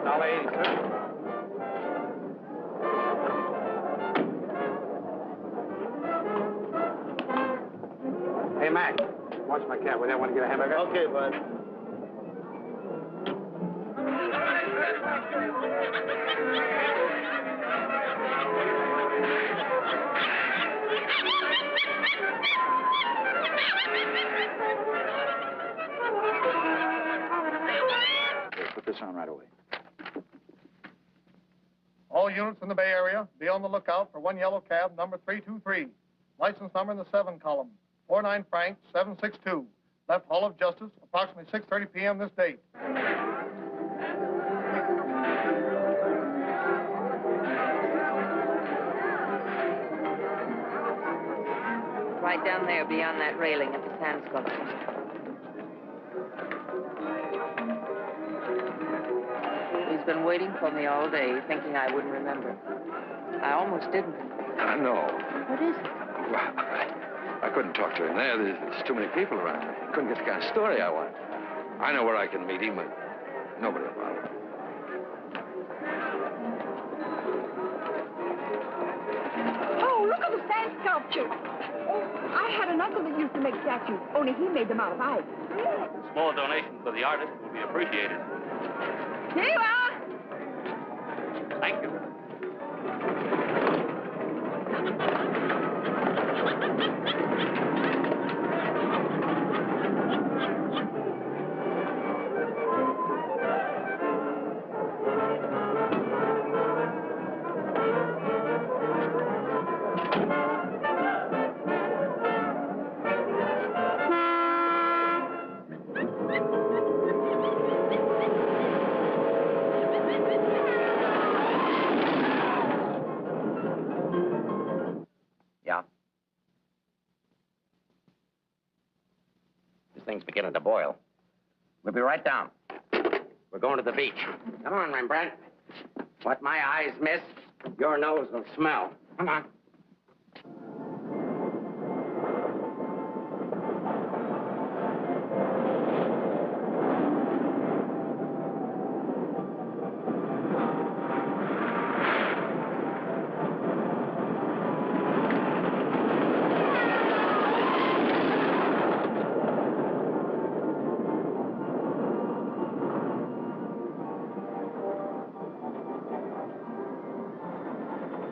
$1.80, sir. Hey, Mac, watch my cab. Will you want to get a hamburger? Okay, bud. Okay, put this on right away. All units in the Bay Area, be on the lookout for one yellow cab, number 323. License number in the 7 column. 49 Frank, 762. Left Hall of Justice, approximately 6:30 p.m. this date. Right down there beyond that railing at the sand sculpture. He's been waiting for me all day, thinking I wouldn't remember. I almost didn't. I know. What is it? I couldn't talk to him there. There's too many people around. I couldn't get the kind of story I want. I know where I can meet him, but nobody will bother him. Oh, look at the sand sculpture. Oh, I had an uncle that used to make statues, only he made them out of ice. A small donation for the artist will be appreciated. Here you are. Thank you. Yeah? This thing's beginning to boil. We'll be right down. We're going to the beach. Come on, Rembrandt. What my eyes miss, your nose will smell. Come on.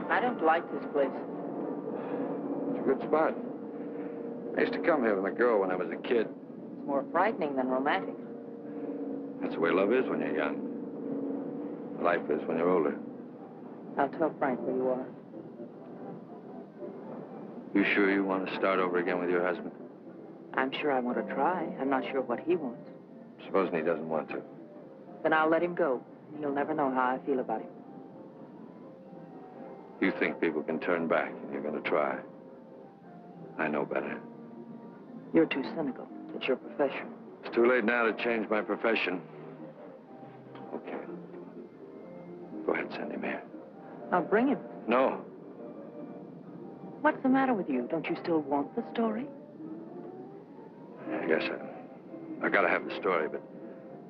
I don't like this place. It's a good spot. I used to come here with a girl when I was a kid. It's more frightening than romantic. That's the way love is when you're young. Life is when you're older. I'll tell Frank where you are. You sure you want to start over again with your husband? I'm sure I want to try. I'm not sure what he wants. Supposing he doesn't want to. Then I'll let him go. He'll never know how I feel about him. You think people can turn back, and you're going to try. I know better. You're too cynical. It's your profession. It's too late now to change my profession. Okay. Go ahead, send him here. I'll bring him. No. What's the matter with you? Don't you still want the story? I guess I got to have the story, but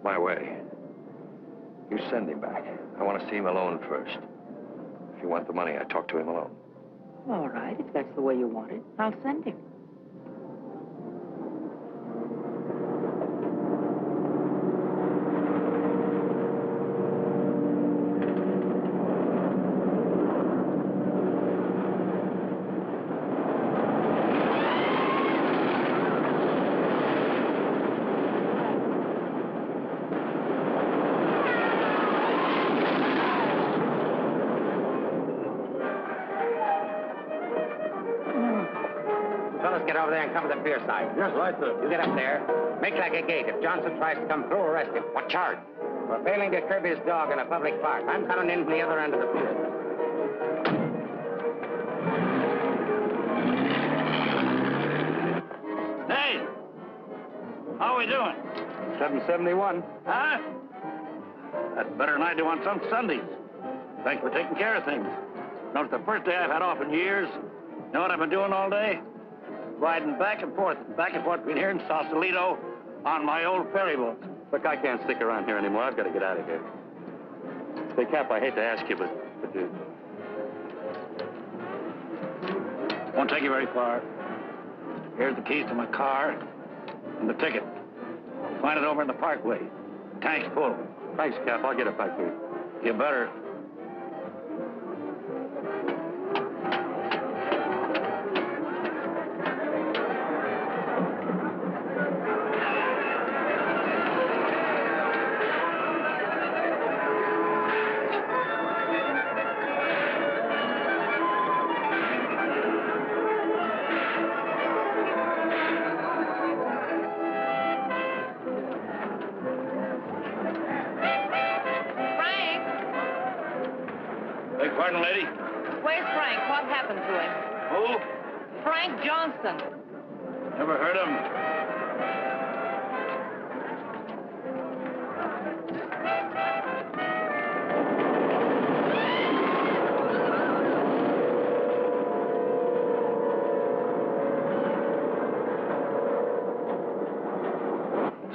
my way. You send him back. I want to see him alone first. If you want the money, I talk to him alone. All right, if that's the way you want it, I'll send him. get over there and cover the pier side. Yes, right, sir. You get up there. Make like a gate. If Johnson tries to come through, arrest him. What charge? For failing to curb his dog in a public park. I'm coming in from the other end of the pier. Hey! How are we doing? 771. Huh? That's better than I do on some Sundays. Thanks for taking care of things. No, it's the first day I've had off in years. You know what I've been doing all day? Riding back and forth between here and Sausalito on my old ferry boat. Look, I can't stick around here anymore. I've got to get out of here. Say, Cap, I hate to ask you, but Won't take you very far. Here's the keys to my car and the ticket. Find it over in the parkway. Tank's full. Thanks, Cap. I'll get it back to you. You better. Beg pardon, lady? Where's Frank? What happened to him? Who? Frank Johnson. Never heard of him.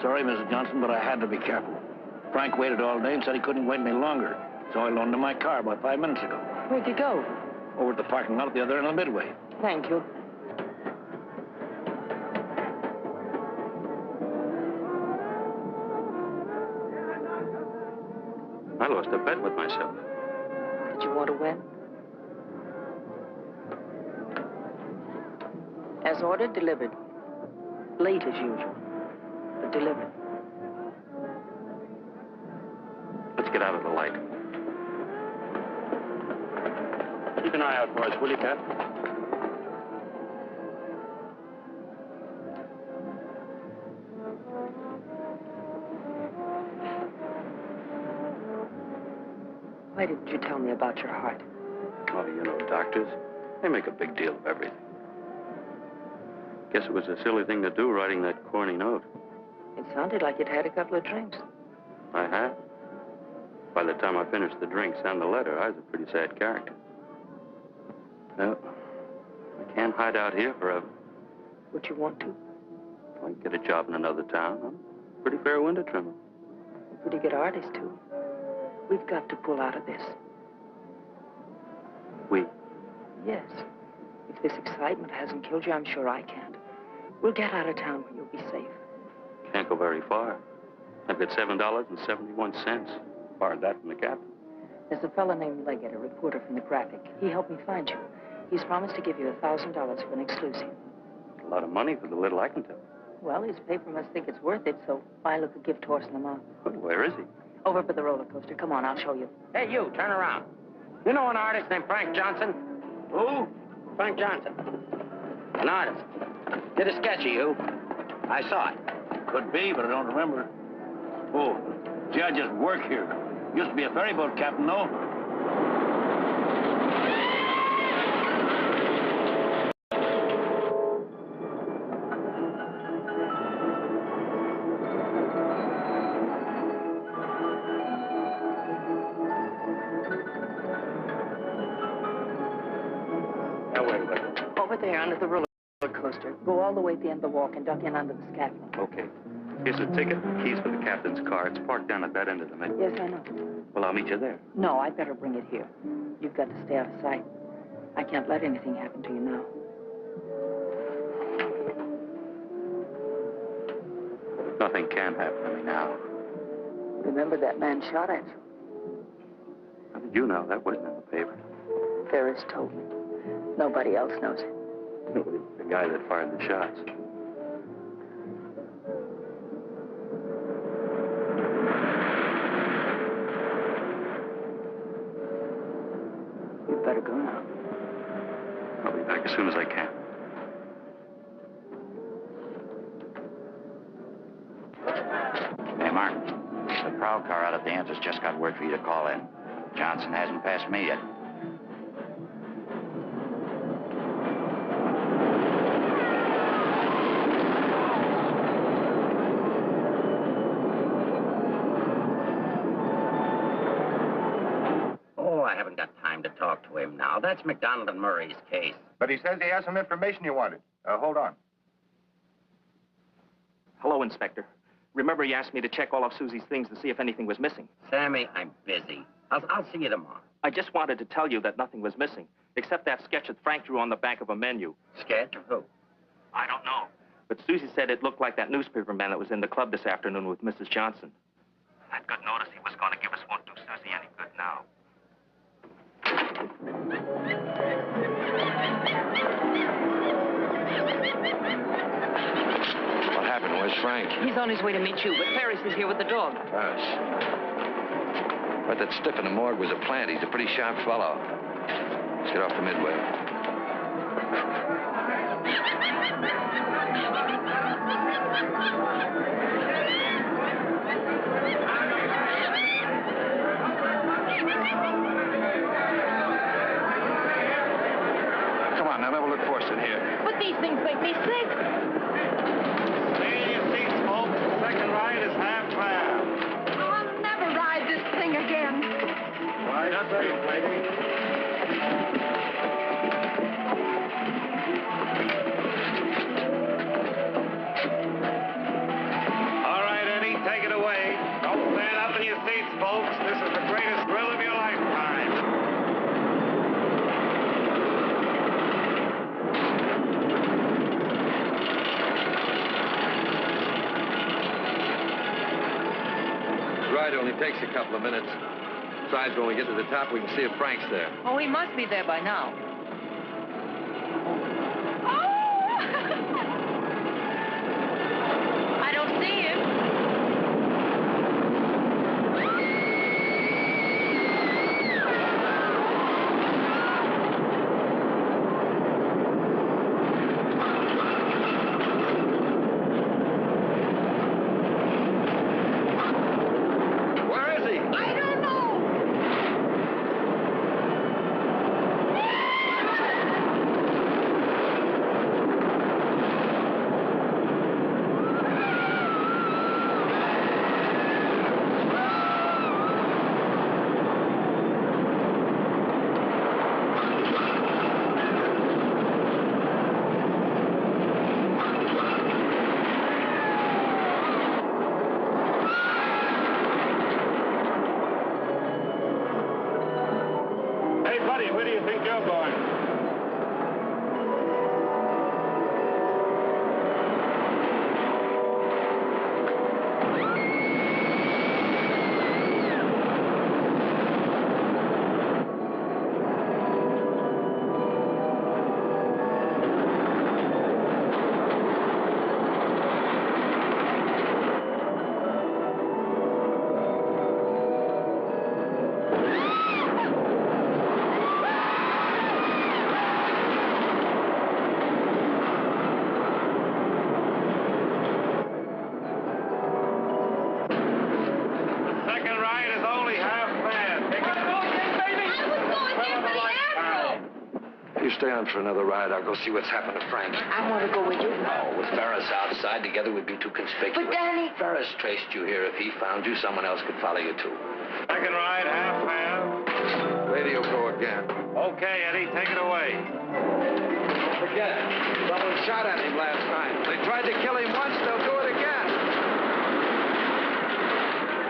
Sorry, Mrs. Johnson, but I had to be careful. Frank waited all day and said he couldn't wait any longer. So I loaned him my car about 5 minutes ago. Where'd you go? Over at the parking lot at the other end of the Midway. Thank you. I lost a bet with myself. Did you want to win? As ordered, delivered. Late as usual, but delivered. Let's get out of the light. Keep an eye out for us, will you, Cap? Why didn't you tell me about your heart? Oh, you know, doctors, they make a big deal of everything. Guess it was a silly thing to do, writing that corny note. It sounded like you'd had a couple of drinks. I had. By the time I finished the drinks and the letter, I was a pretty sad character. Well, I can't hide out here forever. Would you want to? I can get a job in another town. I'm a pretty fair window trimmer. Pretty good artist, too. We've got to pull out of this. We? Yes. If this excitement hasn't killed you, I'm sure I can't. We'll get out of town where you'll be safe. Can't go very far. I've got $7.71. Borrowed that from the captain. There's a fellow named Leggett, a reporter from the Graphic. He helped me find you. He's promised to give you $1,000 for an exclusive. A lot of money for the little I can tell. Well, his paper must think it's worth it, so why look a gift horse in the mouth? But where is he? Over by the roller coaster. Come on, I'll show you. Hey, you, turn around. You know an artist named Frank Johnson? Who? Frank Johnson. An artist. Did a sketch of you. I saw it. Could be, but I don't remember. Oh, gee, I just work here. Used to be a ferry boat captain, though. Now, wait. Over there, under the roller coaster. Go all the way at the end of the walk and duck in under the scaffolding. Okay. Here's the ticket, keys for the captain's car. It's parked down at that end of the Midway. Yes, I know. Well, I'll meet you there. No, I'd better bring it here. You've got to stay out of sight. I can't let anything happen to you now. Nothing can happen to me now. Remember that man shot at you? How did you know? That wasn't in the paper. Ferris told me. Nobody else knows it. The guy that fired the shots. You'd better go now. I'll be back as soon as I can. but the aunt has just got word for you to call in. Johnson hasn't passed me yet. Oh, I haven't got time to talk to him now. That's McDonald and Murray's case. But he says he has some information you wanted. Hold on. Hello, Inspector. Remember you asked me to check all of Susie's things to see if anything was missing? Sammy, I'm busy. I'll see you tomorrow. I just wanted to tell you that nothing was missing, except that sketch that Frank drew on the back of a menu. Sketch of who? I don't know. But Susie said it looked like that newspaper man that was in the club this afternoon with Mrs. Johnson. I'd got notice he was going to give us won't do Susie any good now. What happened? Where's Frank? He's on his way to meet you, but Ferris is here with the dog. Ferris. But that stiff in the morgue was a plant. He's a pretty sharp fellow. Let's get off the Midway. Come on, now, never look forced in here. But these things make me sick. Stay in your seats, folks. The second ride is half fare. I'll never ride this thing again. Right up there, lady. All right, Eddie, take it away. Don't stand up in your seats, folks. This is the greatest thrill of your lifetime. The ride only takes a couple of minutes. Besides, when we get to the top, we can see if Frank's there. Oh, he must be there by now. I don't see him. Where is he? I don't know. Hey, buddy, where do you think you're going? The second ride is only half fare. Take it. You stay on for another ride. I'll go see what's happened to Frank. I want to go with you. No, with Ferris outside, together we'd be too conspicuous. But, Danny... Ferris traced you here. If he found you, someone else could follow you, too. Second ride, half fare. Radio go again. Okay, Eddie, take it away. Don't forget, someone shot at him last night. They tried to kill him once, they'll do it again.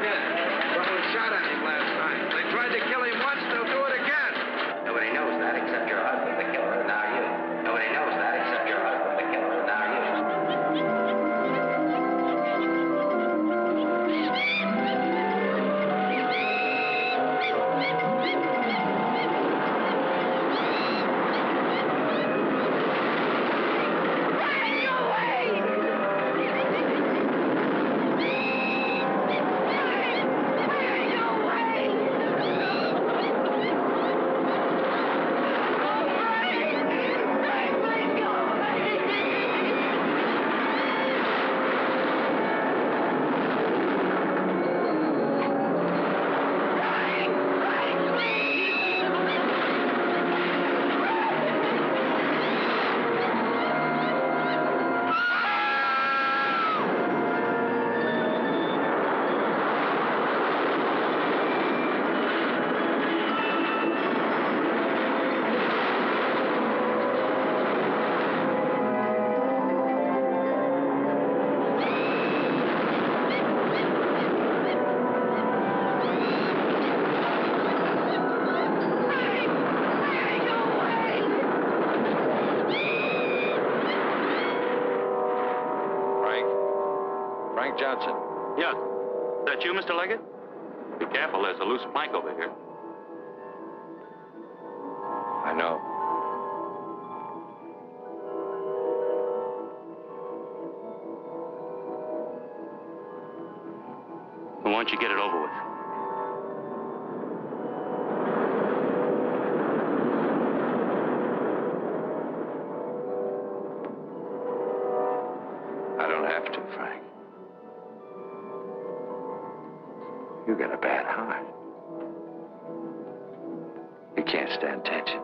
Again, someone shot at him last night. They tried to kill him once, they'll do it again. Nobody knows that except your husband, the killer, and now you. Nobody knows that except your husband, the killer, and now you. Johnson. Yes. Is that you, Mr. Leggett? Be careful, there's a loose plank over here. I know. Why don't you get it over with? I don't have to, Frank. You got a bad heart. You can't stand tension.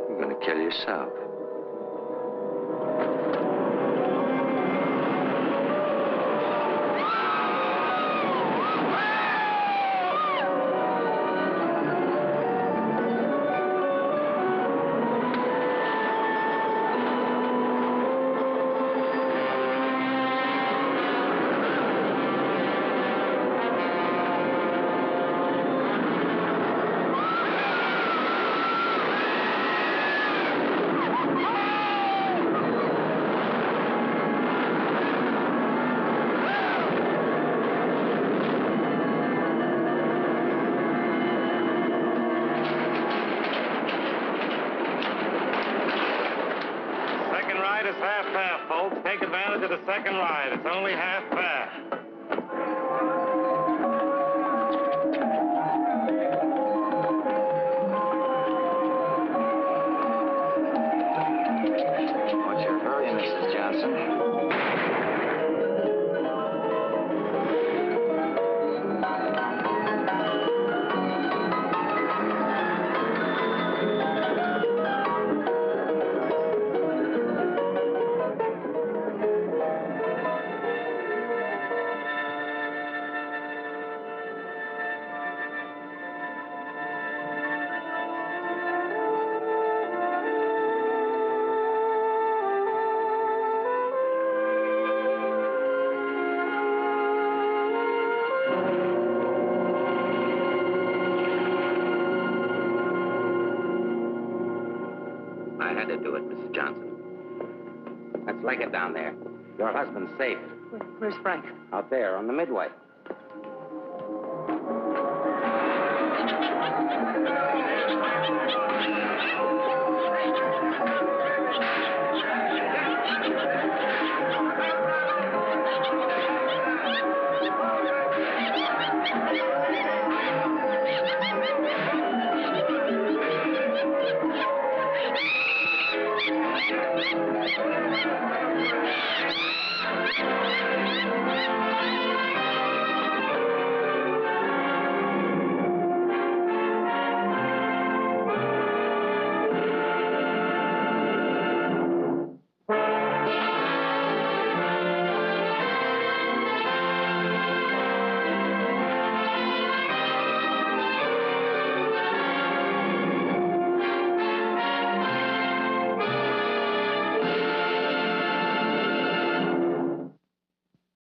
You're gonna kill yourself. Take advantage of the second ride. It's only half fare. What's your hurry, Mrs. Johnson? I had to do it, Mrs. Johnson. That's Leggett down there. Your husband's safe. Where's Frank? Out there on the midway.